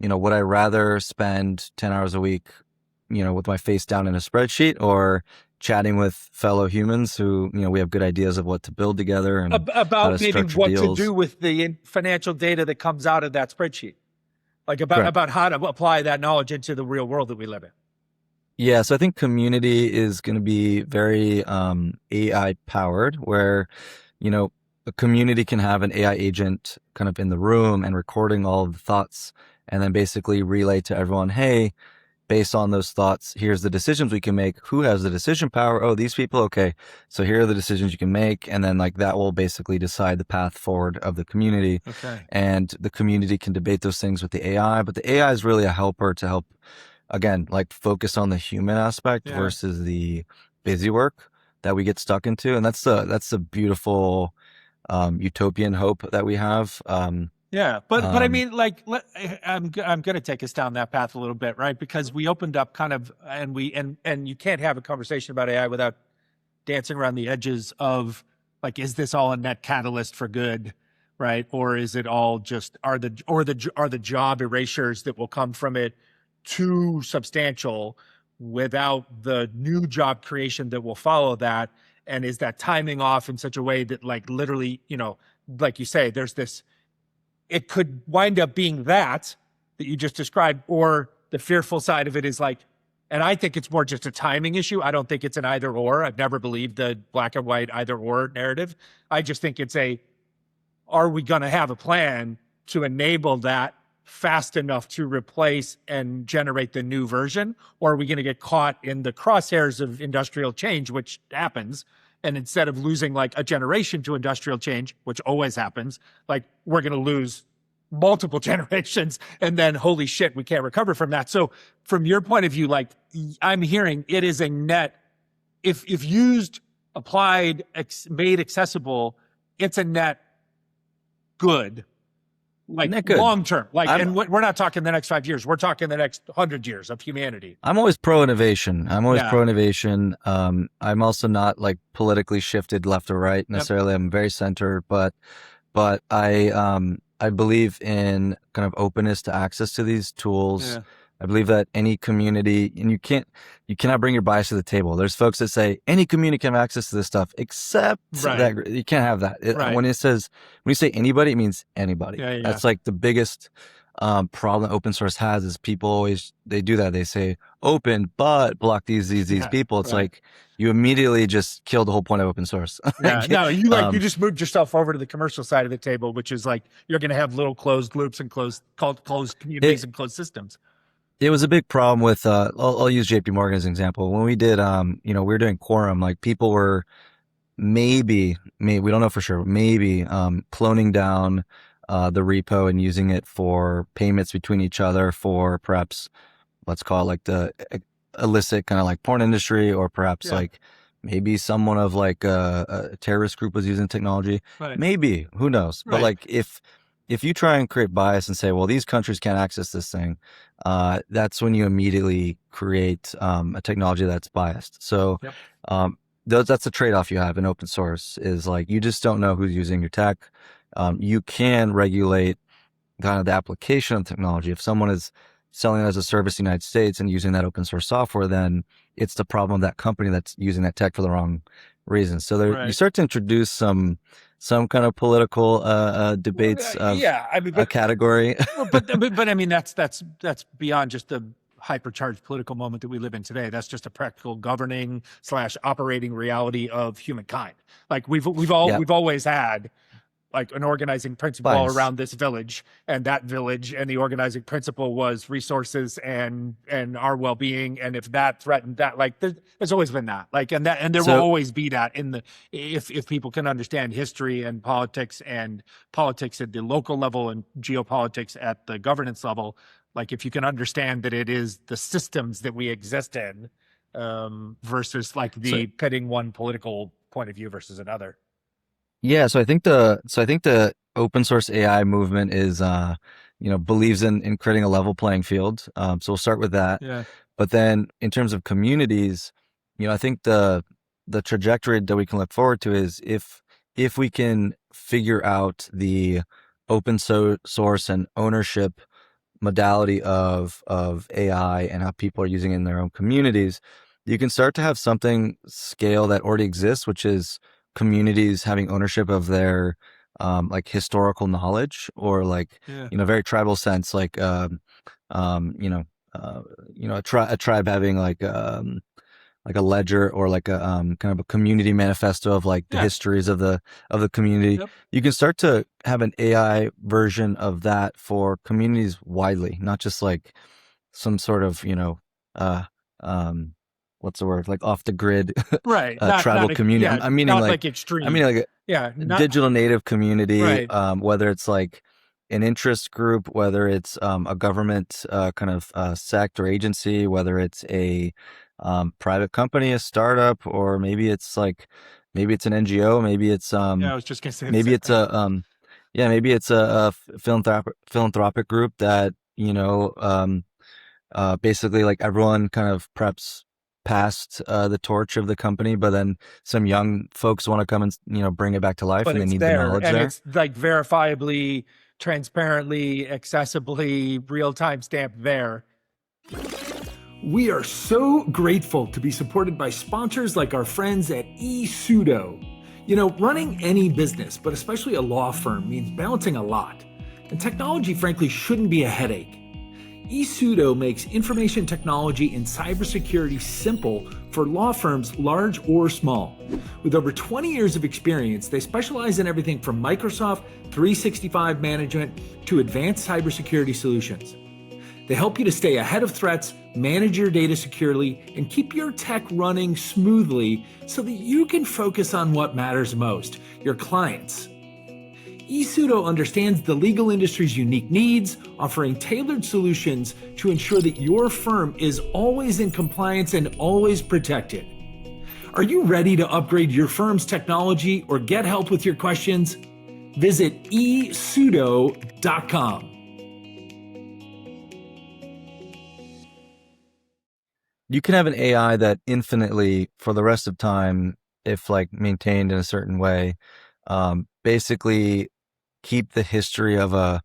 would I rather spend 10 hours a week, with my face down in a spreadsheet, or chatting with fellow humans who, we have good ideas of what to build together and about maybe what deals. to do with the financial data that comes out of that spreadsheet, like about how to apply that knowledge into the real world that we live in. Yeah. So I think community is going to be very AI powered, where, a community can have an AI agent kind of in the room and recording all of the thoughts, and then basically relay to everyone, hey, based on those thoughts, here's the decisions we can make. Who has the decision power? Oh, these people. Okay. So here are the decisions you can make. And then, like, that will basically decide the path forward of the community. Okay. And the community can debate those things with the AI, but the AI is really a helper to help, again, like, focus on the human aspect versus the busy work that we get stuck into. And that's the beautiful utopian hope that we have. Yeah, but I mean, like, I'm going to take us down that path a little bit, right? Because we opened up kind of, and you can't have a conversation about AI without dancing around the edges of, like, is this all a net catalyst for good, right? Or is it all just are the job erasures that will come from it too substantial without the new job creation that will follow that? And is that timing off in such a way that, like, literally, like you say, there's this. It could wind up being that you just described, or the fearful side of it is like, and I think it's more just a timing issue. I don't think it's an either or. I've never believed the black and white either or narrative. I just think it's are we going to have a plan to enable that fast enough to replace and generate the new version? Or are we going to get caught in the crosshairs of industrial change, which happens? And instead of losing like a generation to industrial change, which always happens, like we're going to lose multiple generations, and then holy shit, we can't recover from that. So from your point of view, like I'm hearing it is a net, if used, applied, made accessible, it's a net good, like Net good. long term. Like, and we're not talking the next 5 years. We're talking the next 100 years of humanity. I'm always pro innovation. Yeah. Pro innovation. I'm also not like politically shifted left or right necessarily. I'm very centered, but I believe in kind of openness to access to these tools. Yeah. I believe that any community, and you cannot bring your bias to the table. There's folks that say any community can have access to this stuff, except that you can't have that. When you say anybody, it means anybody. Yeah. That's like the biggest problem that open source has is people they do that. They say open, but block these people. It's like you immediately just kill the whole point of open source. No, you just moved yourself over to the commercial side of the table, which is like you're going to have little closed loops and closed communities and closed systems. It was a big problem with, I'll use JP Morgan as an example. When we did, we were doing Quorum, like people were maybe, we don't know for sure, maybe cloning down the repo and using it for payments between each other for perhaps, let's call it like the illicit kind of like porn industry, or perhaps like maybe someone of like a terrorist group was using technology. Right. Maybe, who knows? Right. But like if you try and create bias and say, well, these countries can't access this thing, that's when you immediately create a technology that's biased. So that's the trade-off you have in open source is like, you just don't know who's using your tech. You can regulate kind of the application of technology. If someone is selling it as a service in the United States and using that open source software, then it's the problem of that company that's using that tech for the wrong reasons. So you start to introduce some kind of political debates of a category. but I mean, that's beyond just the hypercharged political moment that we live in today. That's just a practical governing / operating reality of humankind. Like we've always had like an organizing principle around this village, and that village and the organizing principle was resources and our well-being. And if that threatened that, like there's always been that, like, and there will always be that if people can understand history and politics at the local level and geopolitics at the governance level. Like if you can understand that it is the systems that we exist in, versus like pitting one political point of view versus another. Yeah, so I think the open source AI movement is believes in creating a level playing field. So we'll start with that. Yeah. But then in terms of communities, I think the trajectory that we can look forward to is if we can figure out the open source and ownership modality of AI and how people are using it in their own communities, you can start to have something scale that already exists, which is communities having ownership of their like historical knowledge, or like very tribal sense, like a tribe having like a ledger or like a kind of a community manifesto of like the histories of the community. Yep. You can start to have an AI version of that for communities widely, not just like some sort of what's the word, like off the grid tribal community. Yeah, I'm meaning like extreme. I mean like digital native community, whether it's like an interest group, whether it's a government kind of sect or agency, whether it's a private company, a startup, or maybe it's an NGO, maybe it's I was just gonna say maybe it's maybe it's a philanthropic group that basically like everyone kind of perhaps passed the torch of the company, but then some young folks want to come and bring it back to life, and they need the knowledge and there. It's like verifiably, transparently, accessibly, real-time stamped there. We are so grateful to be supported by sponsors like our friends at eSudo. Running any business, but especially a law firm, means balancing a lot. And technology, frankly, shouldn't be a headache. eSudo makes information technology and cybersecurity simple for law firms large or small. With over 20 years of experience, they specialize in everything from Microsoft 365 management to advanced cybersecurity solutions. They help you to stay ahead of threats, manage your data securely, and keep your tech running smoothly so that you can focus on what matters most, your clients. eSudo understands the legal industry's unique needs, offering tailored solutions to ensure that your firm is always in compliance and always protected. Are you ready to upgrade your firm's technology or get help with your questions? Visit esudo.com. You can have an AI that infinitely, for the rest of time, if like maintained in a certain way, basically keep the history of a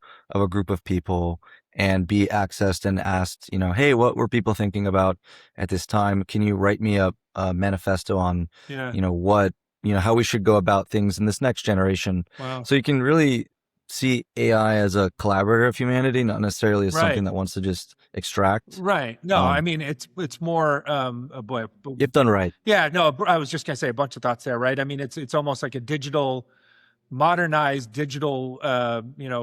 group of people and be accessed and asked, hey, what were people thinking about at this time? Can you write me a manifesto on, what, how we should go about things in this next generation? Wow. So you can really see AI as a collaborator of humanity, not necessarily as something that wants to just extract. Right. No, I mean, it's more, boy. If done right. Yeah, no, I was just going to say a bunch of thoughts there, right? I mean, it's almost like a modernized digital,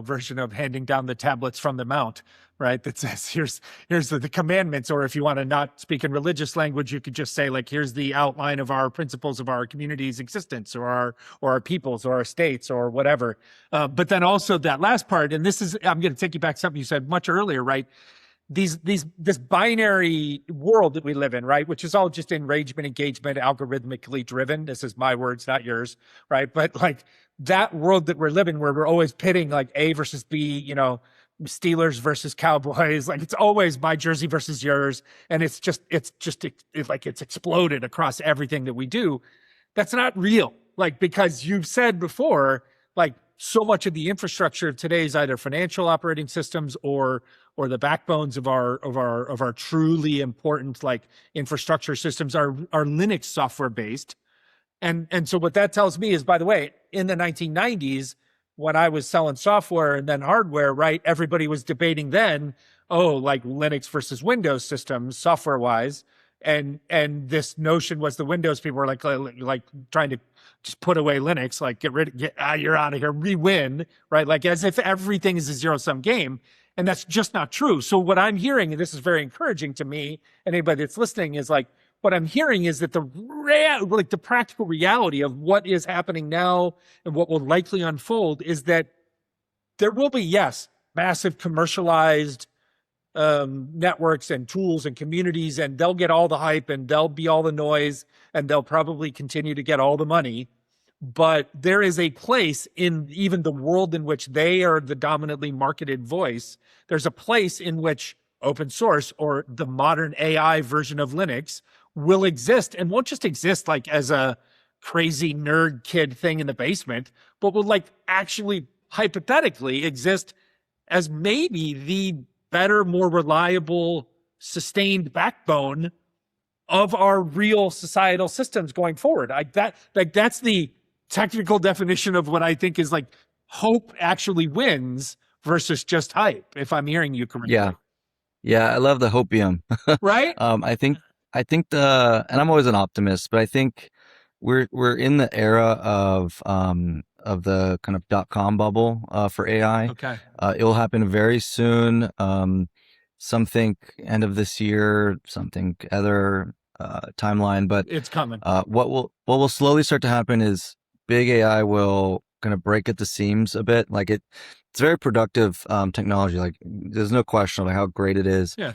version of handing down the tablets from the mount, right? That says, here's the commandments, or if you want to not speak in religious language, you could just say like, here's the outline of our principles of our community's existence, or our peoples, or our states, or whatever. But then also that last part, and I'm going to take you back to something you said much earlier, right? This binary world that we live in, right? Which is all just engagement, algorithmically driven. This is my words, not yours, right? But like that world that we're living, where we're always pitting like A versus B, Steelers versus Cowboys, like it's always my jersey versus yours, and it's exploded across everything that we do. That's not real, like, because you've said before, like, so much of the infrastructure of today's either financial operating systems or the backbones of our truly important like infrastructure systems are Linux software based. And so what that tells me is, by the way, in the 1990s, when I was selling software and then hardware, right, everybody was debating then, like Linux versus Windows systems software wise. And this notion was the Windows people were like trying to just put away Linux, like you're out of here, we win, right? Like as if everything is a zero-sum game. And that's just not true. So what I'm hearing, and this is very encouraging to me, and anybody that's listening, is like, what I'm hearing is that the practical reality of what is happening now and what will likely unfold is that there will be, yes, massive commercialized networks and tools and communities, and they'll get all the hype and there'll be all the noise and they'll probably continue to get all the money. But there is a place in even the world in which they are the dominantly marketed voice. There's a place in which open source, or the modern AI version of Linux, will exist, and won't just exist like as a crazy nerd kid thing in the basement, but will like actually hypothetically exist as maybe the better, more reliable, sustained backbone of our real societal systems going forward. That's the technical definition of what I think is like hope actually wins versus just hype, if I'm hearing you correctly. Yeah, I love the hopium. Right? I think and I'm always an optimist, but I think we're in the era of the kind of .com bubble for AI. Okay. It will happen very soon. Some think end of this year, something other timeline, but it's coming. What will slowly start to happen is big AI will kind of break at the seams a bit. Like it's very productive technology. Like there's no question of how great it is. Yeah.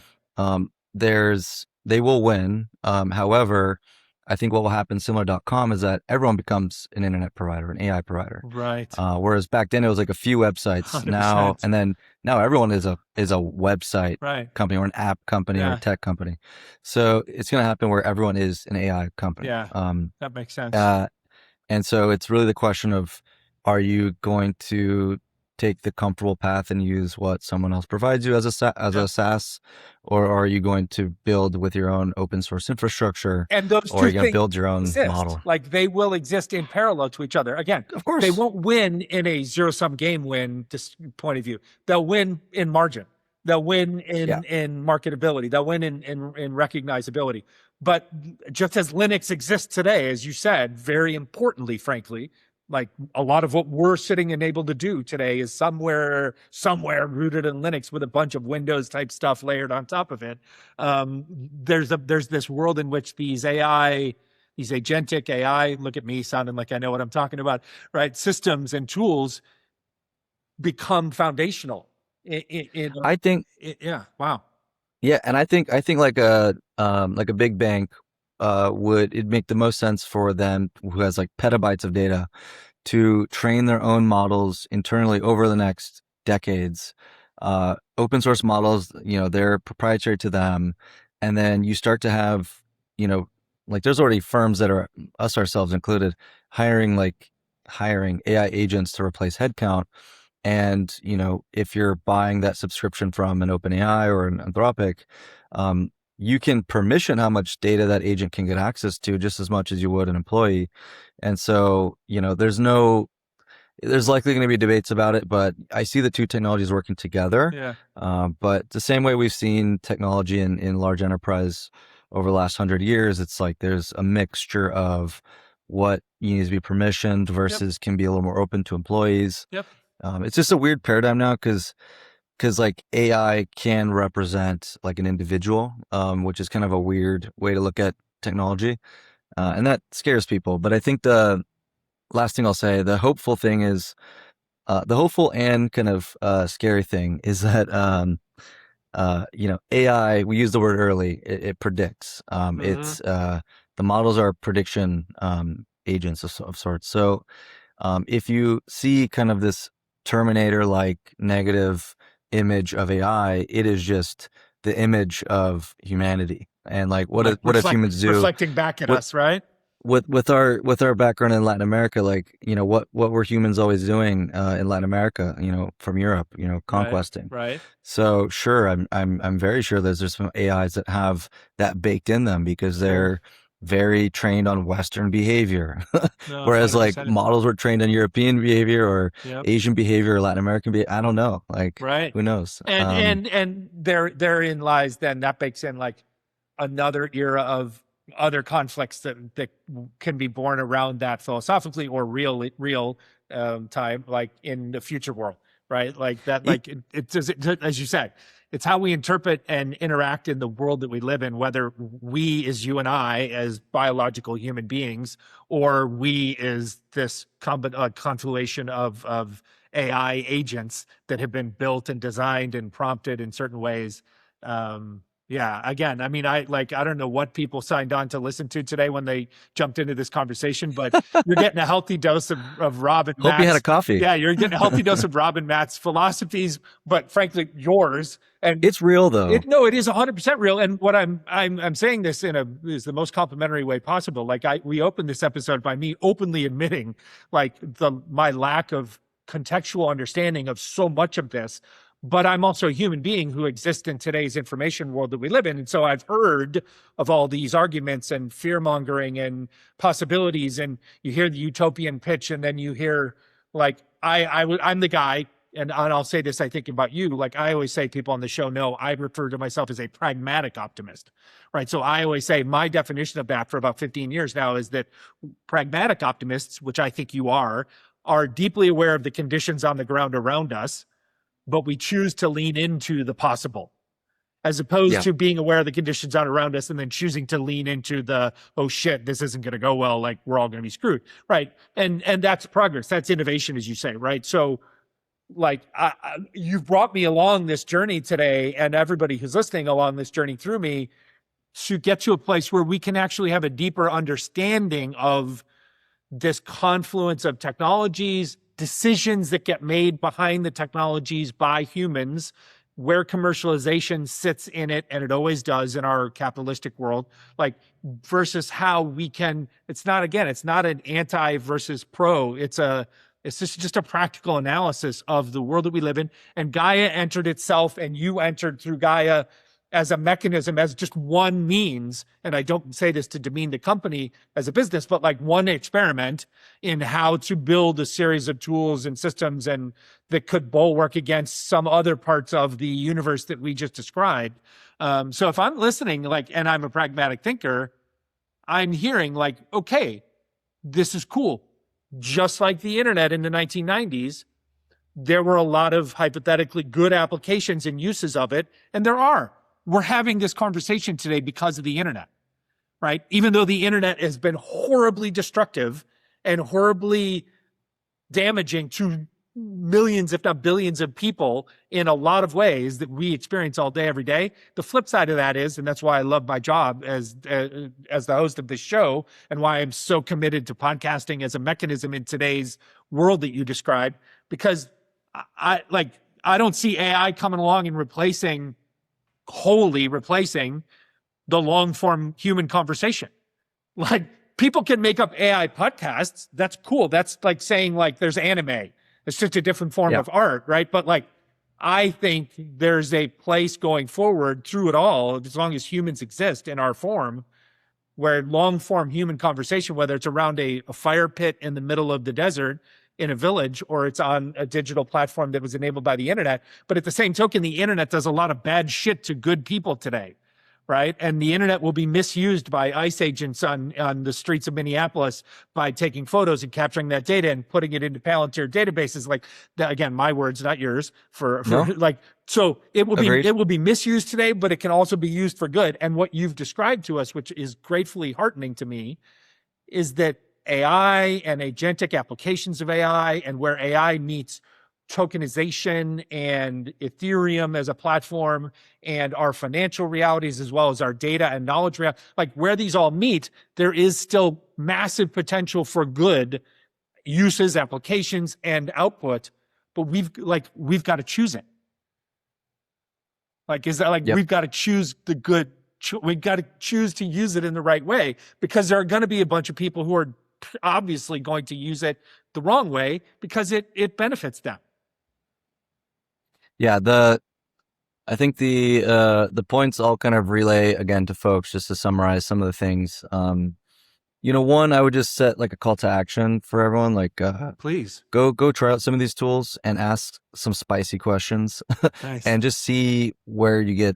They will win. However, I think what will happen similar to .com is that everyone becomes an internet provider, an AI provider. Right. Whereas back then it was like a few websites 100%. now everyone is a website company, or an app company, or a tech company. So it's going to happen where everyone is an AI company. Yeah. That makes sense. And so it's really the question of, are you going to take the comfortable path and use what someone else provides you as a SaaS, or are you going to build with your own open source infrastructure? And those two or are you going to things build your own exist. model? Like they will exist in parallel to each other. Again, of course, they won't win in a zero-sum game point of view. They'll win in margin. They'll win Yeah. in marketability. They'll win in recognizability. But just as Linux exists today, as you said, very importantly, frankly, like a lot of what we're sitting and able to do today is somewhere rooted in Linux with a bunch of Windows type stuff layered on top of it. There's this world in which these agentic AI, look at me sounding like I know what I'm talking about, right? Systems and tools become foundational. I think, Yeah, wow. yeah, and I think like a big bank would it make the most sense for them who has like petabytes of data to train their own models internally over the next decades. Open source models, they're proprietary to them. And then you start to have, like there's already firms that are, us ourselves included, hiring AI agents to replace headcount. And, if you're buying that subscription from an OpenAI or an Anthropic, you can permission how much data that agent can get access to just as much as you would an employee. And so, there's likely going to be debates about it, but I see the two technologies working together. Yeah. But the same way we've seen technology in large enterprise over the last 100 years, it's like there's a mixture of what needs to be permissioned versus can be a little more open to employees. Yep. It's just a weird paradigm now because like AI can represent like an individual, which is kind of a weird way to look at technology. And that scares people. But I think the last thing I'll say, the hopeful thing is, the hopeful and kind of scary thing is that, AI, we used the word early, it predicts. It's the models are prediction agents of sorts. So if you see kind of this Terminator-like negative image of AI, it is just the image of humanity. And like, what if humans do reflecting back at us, right? With our background in Latin America, like, what were humans always doing in Latin America, from Europe, conquesting. Right. So sure, I'm very sure there's some AIs that have that baked in them because they're very trained on Western behavior. No, Whereas 100%. like models were trained on European behavior or Yep. Asian behavior or Latin American behavior. I don't know. Like, Right. who knows? And therein lies then that bakes in like another era of other conflicts that can be born around that philosophically or real time, like in the future world, right? Like that, like as you said, it's how we interpret and interact in the world that we live in, whether we as you and I as biological human beings, or we is this confluation of AI agents that have been built and designed and prompted in certain ways. Yeah, again, I mean, I don't know what people signed on to listen to today when they jumped into this conversation, but you're getting a healthy dose of Rob and Matt's. Hope you had a coffee. Yeah, you're getting a healthy dose of Rob and Matt's philosophies, but frankly, yours. And it's real though. It is 100% real. And what I'm saying this is the most complimentary way possible. Like we opened this episode by me openly admitting like my lack of contextual understanding of so much of this. But I'm also a human being who exists in today's information world that we live in. And so I've heard of all these arguments and fear mongering and possibilities. And you hear the utopian pitch, and then you hear like, I'm the guy, and I'll say this, I think about you, like I always say, people on the show know I refer to myself as a pragmatic optimist, right? So I always say my definition of that for about 15 years now is that pragmatic optimists, which I think you are deeply aware of the conditions on the ground around us, but we choose to lean into the possible as opposed to being aware of the conditions out around us and then choosing to lean into the, oh shit, this isn't going to go well. Like we're all going to be screwed. Right. And that's progress. That's innovation, as you say. Right. So like you've brought me along this journey today, and everybody who's listening along this journey through me, to get to a place where we can actually have a deeper understanding of this confluence of technologies, decisions that get made behind the technologies by humans, where commercialization sits in it, and it always does in our capitalistic world, like versus how we can, it's not an anti versus pro, it's just a practical analysis of the world that we live in. And Gaia entered itself, and you entered through Gaia as a mechanism, as just one means, and I don't say this to demean the company as a business, but like one experiment in how to build a series of tools and systems and that could bulwark against some other parts of the universe that we just described. So if I'm listening, like, and I'm a pragmatic thinker, I'm hearing like, okay, this is cool. Just like the internet in the 1990s, there were a lot of hypothetically good applications and uses of it, and there are. We're having this conversation today because of the internet, right? Even though the internet has been horribly destructive and horribly damaging to millions, if not billions of people in a lot of ways that we experience all day, every day. The flip side of that is, and that's why I love my job as the host of this show and why I'm so committed to podcasting as a mechanism in today's world that you described, because I don't see AI coming along and wholly replacing the long form human conversation. Like, people can make up AI podcasts. That's cool. That's like saying like there's anime. It's just a different form of art, right? But like, I think there's a place going forward through it all, as long as humans exist in our form, where long form human conversation, whether it's around a fire pit in the middle of the desert in a village, or it's on a digital platform that was enabled by the internet. But at the same token, the internet does a lot of bad shit to good people today, right? And the internet will be misused by ICE agents on the streets of Minneapolis by taking photos and capturing that data and putting it into Palantir databases. Like that, again, my words, not yours. So it will be misused today, but it can also be used for good. And what you've described to us, which is gratefully heartening to me, is that AI and agentic applications of AI, and where AI meets tokenization and Ethereum as a platform and our financial realities, as well as our data and knowledge, like where these all meet, there is still massive potential for good uses, applications, and output. But we've got to choose it. Like, is that like, we've got to choose the good. We've got to choose to use it in the right way, because there are going to be a bunch of people who are obviously going to use it the wrong way because it benefits them. Yeah, I think the points all kind of relay again to folks, just to summarize some of the things. One, I would just set like a call to action for everyone, like please go try out some of these tools and ask some spicy questions. Nice. And just see where you get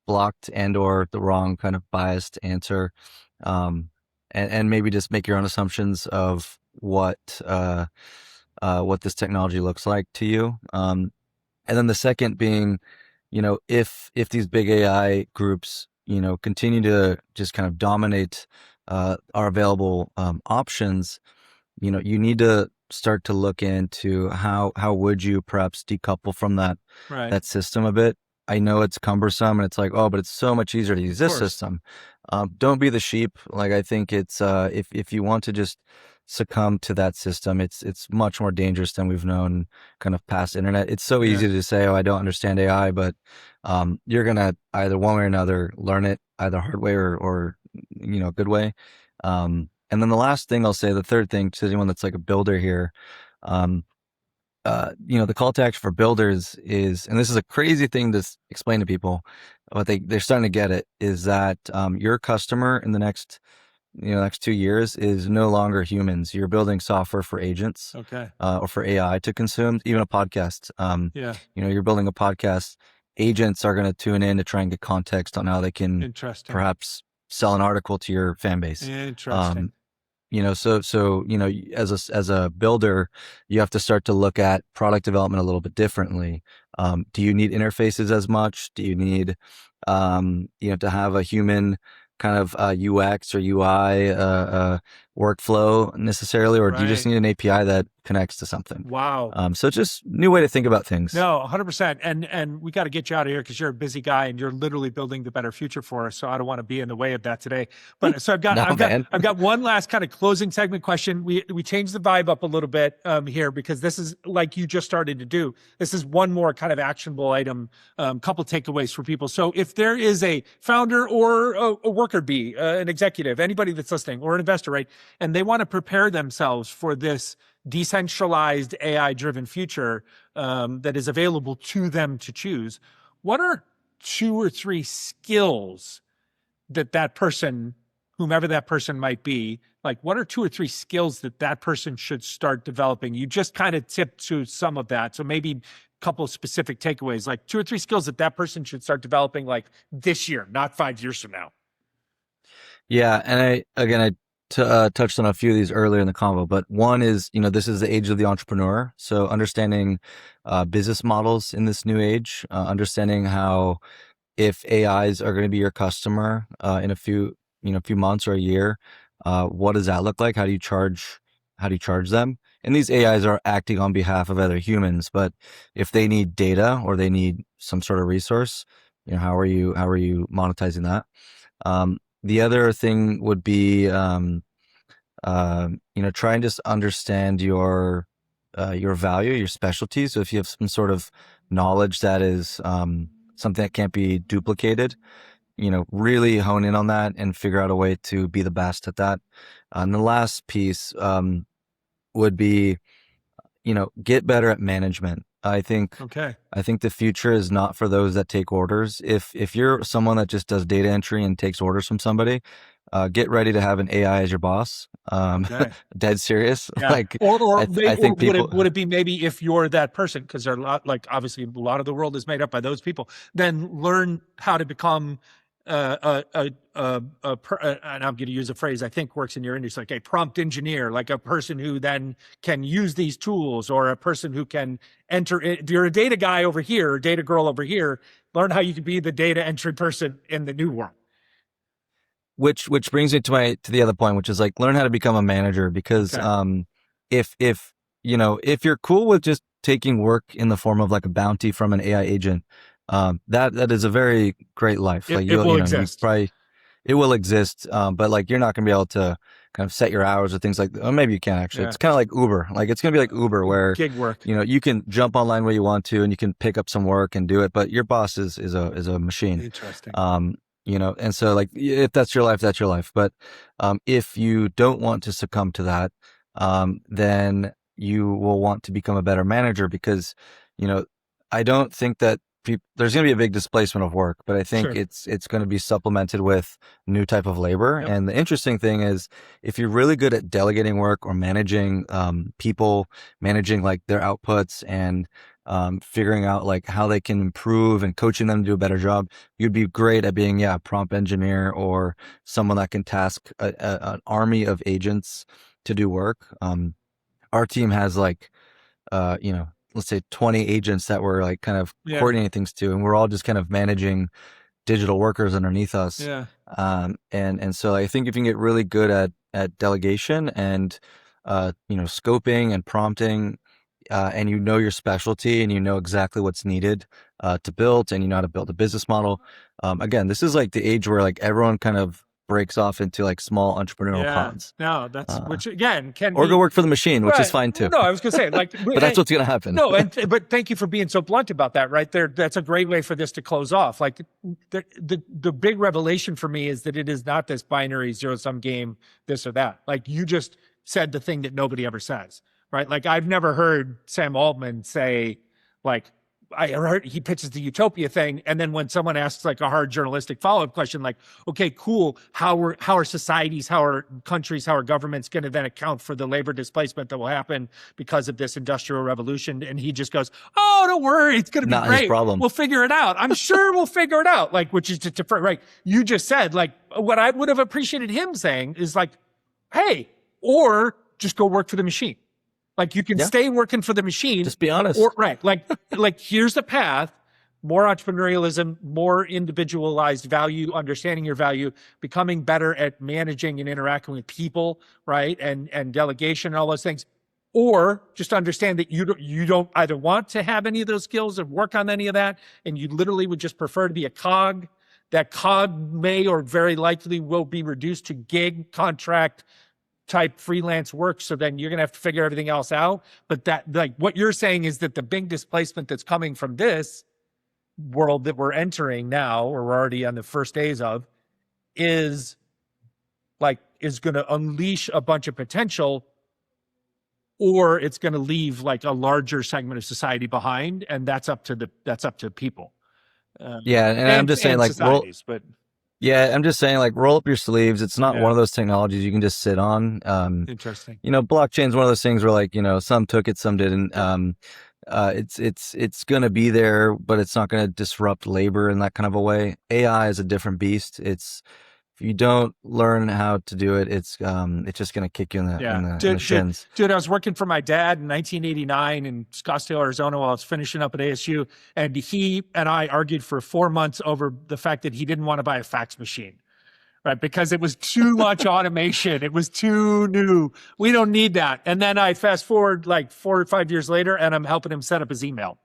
blocked and or the wrong kind of biased answer. And maybe just make your own assumptions of what this technology looks like to you. And then the second being, if these big AI groups, continue to just kind of dominate our available options, you need to start to look into how would you perhaps decouple from that system a bit. I know it's cumbersome and it's like, oh, but it's so much easier to use this system. Don't be the sheep. Like, I think it's, if you want to just succumb to that system, it's much more dangerous than we've known kind of past internet. It's so easy to say, oh, I don't understand AI, but, you're going to either one way or another learn it either hard way or good way. And then the last thing I'll say, the third thing to anyone that's like a builder here, the call to action for builders is, and this is a crazy thing to explain to people, but they're starting to get it, is that your customer in the next 2 years is no longer humans. You're building software for agents, or for AI to consume, even a podcast. You're building a podcast. Agents are going to tune in to try and get context on how they can perhaps sell an article to your fan base. Interesting. As a builder, you have to start to look at product development a little bit differently. Do you need interfaces as much? Do you need, to have a human kind of UX or UI workflow necessarily, or do you just need an API that connects to something? Wow. So just new way to think about things. No, 100%. And we got to get you out of here because you're a busy guy and you're literally building the better future for us. So I don't want to be in the way of that today. But so I've got one last kind of closing segment question. We changed the vibe up a little bit here, because this is like you just started to do. This is one more kind of actionable item, couple takeaways for people. So if there is a founder or a worker bee, an executive, anybody that's listening, or an investor, right, and they want to prepare themselves for this decentralized AI-driven future that is available to them to choose, what are 2 or 3 skills that person, whomever that person might be, like what are 2 or 3 skills that person should start developing? You just kind of tipped to some of that. So maybe a couple of specific takeaways, like 2 or 3 skills that person should start developing like this year, not 5 years from now. Yeah, and I touched on a few of these earlier in the convo, but one is, this is the age of the entrepreneur. So understanding business models in this new age, understanding how if AIs are going to be your customer in a few months or a year, what does that look like? How do you charge them? And these AIs are acting on behalf of other humans, but if they need data or they need some sort of resource, how are you monetizing that? The other thing would be, try and just understand your value, your specialty. So if you have some sort of knowledge that is something that can't be duplicated, really hone in on that and figure out a way to be the best at that. And the last piece would be, get better at management. I think the future is not for those that take orders. If you're someone that just does data entry and takes orders from somebody, get ready to have an AI as your boss. Dead serious. Yeah. Like, I think people, would it be maybe if you're that person, because there are a lot, like obviously a lot of the world is made up by those people, then learn how to become and I'm going to use a phrase I think works in your industry, like a prompt engineer, like a person who then can use these tools, or a person who can enter. If you're a data guy over here, or data girl over here, learn how you can be the data entry person in the new world. Which brings me to the other point, which is like learn how to become a manager, because if you're cool with just taking work in the form of like a bounty from an AI agent, that is a very great life. Like it will exist. It will exist, but like you're not gonna be able to kind of set your hours or things like that. Or maybe you can actually. Yeah. It's kind of like Uber. Like it's gonna be like Uber, where gig work. You can jump online where you want to, and you can pick up some work and do it, but your boss is a machine. Interesting. And so like if that's your life, that's your life. But if you don't want to succumb to that, then you will want to become a better manager, because I don't think that there's going to be a big displacement of work, but I think it's going to be supplemented with new type of labor. Yep. And the interesting thing is, if you're really good at delegating work or managing people, managing like their outputs and figuring out like how they can improve and coaching them to do a better job, you'd be great at being a prompt engineer or someone that can task an army of agents to do work. Our team has like, let's say 20 agents that we're like kind of coordinating things to, and we're all just kind of managing digital workers underneath us. Yeah. And so I think if you can get really good at delegation and, scoping and prompting, and your specialty and exactly what's needed to build, and how to build a business model. Again, this is like the age where like everyone kind of breaks off into like small entrepreneurial pods. No, that's which again can or go work for the machine, which is fine too. No, I was gonna say like, but that's what's gonna happen. No, but thank you for being so blunt about that. Right there, that's a great way for this to close off. Like the big revelation for me is that it is not this binary zero sum game, this or that. Like you just said the thing that nobody ever says, right? Like I've never heard Sam Altman say like, I heard he pitches the utopia thing, and then when someone asks like a hard journalistic follow-up question, like, okay, cool, how are societies, how are countries, how are governments going to then account for the labor displacement that will happen because of this industrial revolution? And he just goes, oh, don't worry, it's going to be not great. His problem. We'll figure it out. I'm sure we'll figure it out. Like, which is just right. You just said like what I would have appreciated him saying is like, hey, or just go work for the machine. Like you can stay working for the machine. Just be honest. Or, right. Like here's the path, more entrepreneurialism, more individualized value, understanding your value, becoming better at managing and interacting with people, right? And delegation and all those things. Or just understand that you don't either want to have any of those skills or work on any of that. And you literally would just prefer to be a cog. That cog may or very likely will be reduced to gig contract type freelance work. So then you're going to have to figure everything else out. But that, like what you're saying is that the big displacement that's coming from this world that we're entering now, or we're already on the first days of, is going to unleash a bunch of potential, or it's going to leave like a larger segment of society behind. And that's up to people. Yeah, and I'm just saying, and like, societies, but I'm just saying, like, roll up your sleeves. It's not one yeah, of those technologies you can just sit on. interesting. Blockchain's one of those things where, like, some took it, some didn't. It's gonna be there, but it's not gonna disrupt labor in that kind of a way. AI is a different beast. If you don't learn how to do it, it's just gonna kick you in the Yeah, in the shins. dude, I was working for my dad in 1989 in Scottsdale, Arizona, while I was finishing up at ASU, and he and I argued for 4 months over the fact that he didn't want to buy a fax machine, right? Because it was too much automation. It was too new. We don't need that. And then I fast forward like 4 or 5 years later, and I'm helping him set up his email,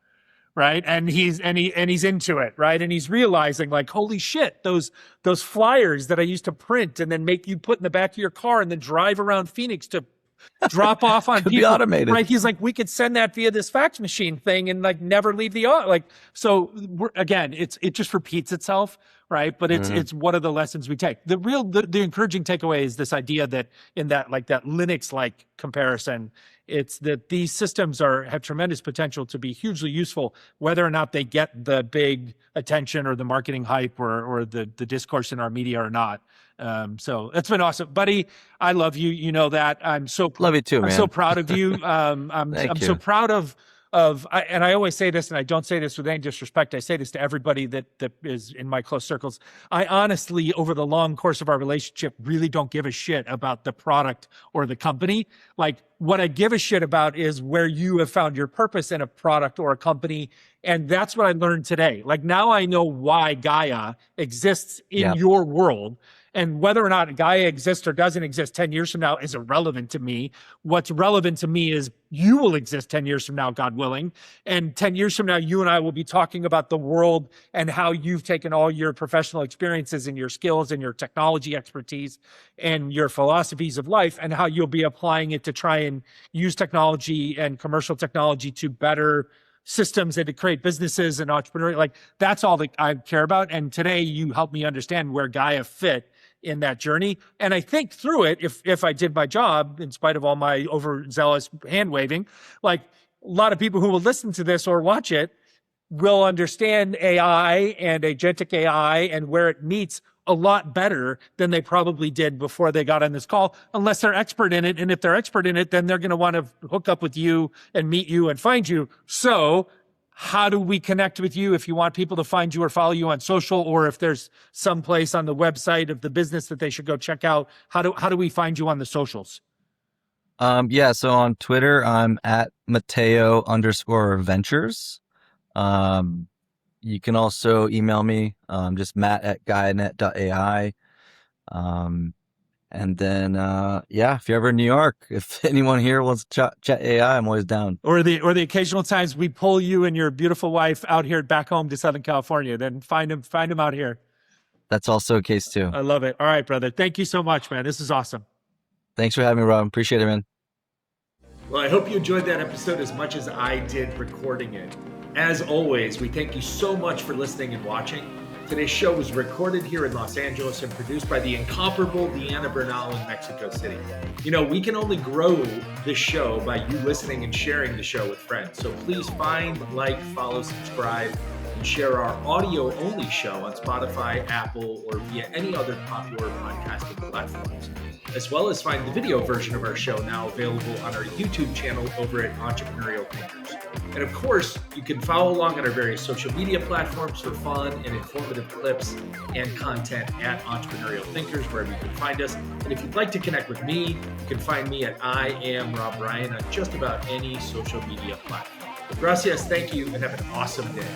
right? And he's into it, right? And he's realizing, like, holy shit, those flyers that I used to print and then make you put in the back of your car and then drive around Phoenix to drop off on Could be people, automated. right? He's like, we could send that via this fax machine thing and like never leave the like. So again, it just repeats itself, right? But it's one of the lessons we take. The encouraging takeaway is this idea that in that Linux like comparison, it's that these systems have tremendous potential to be hugely useful, whether or not they get the big attention or the marketing hype or the discourse in our media or not. So it's been awesome, buddy. I love you. You know that. I'm so Love you too, I'm man. so proud of you. I'm so proud of and I always say this, and I don't say this with any disrespect. I say this to everybody that is in my close circles. I honestly, over the long course of our relationship, really don't give a shit about the product or the company. Like, what I give a shit about is where you have found your purpose in a product or a company. And that's what I learned today. Like, now I know why Gaia exists in your world. And whether or not Gaia exists or doesn't exist 10 years from now is irrelevant to me. What's relevant to me is you will exist 10 years from now, God willing. And 10 years from now, you and I will be talking about the world and how you've taken all your professional experiences and your skills and your technology expertise and your philosophies of life and how you'll be applying it to try and use technology and commercial technology to better systems and to create businesses and entrepreneurial. Like, that's all that I care about. And today you helped me understand where Gaia fit in that journey. And I think through it, if I did my job, in spite of all my overzealous hand waving, like, a lot of people who will listen to this or watch it will understand AI and agentic AI and where it meets a lot better than they probably did before they got on this call, unless they're expert in it. And if they're expert in it, then they're going to want to hook up with you and meet you and find you. So how do we connect with you if you want people to find you or follow you on social, or if there's some place on the website of the business that they should go check out? How do we find you on the socials? So on Twitter, I'm at Mateo_ventures. You can also email me, just matt@gaianet.ai. And then, if you're ever in New York, if anyone here wants to chat AI, I'm always down. Or the occasional times we pull you and your beautiful wife out here back home to Southern California, then find him out here. That's also a case too. I love it. All right, brother. Thank you so much, man. This is awesome. Thanks for having me, Rob. Appreciate it, man. Well, I hope you enjoyed that episode as much as I did recording it. As always, we thank you so much for listening and watching. Today's show was recorded here in Los Angeles and produced by the incomparable Deanna Bernal in Mexico City. You know, we can only grow this show by you listening and sharing the show with friends. So please find, like, follow, subscribe, and share our audio-only show on Spotify, Apple, or via any other popular podcasting platforms, as well as find the video version of our show now available on our YouTube channel over at Entrepreneurial Thinkers. And of course, you can follow along on our various social media platforms for fun and informative clips and content at Entrepreneurial Thinkers, wherever you can find us. And if you'd like to connect with me, you can find me at I Am Rob Ryan on just about any social media platform. Gracias, thank you, and have an awesome day.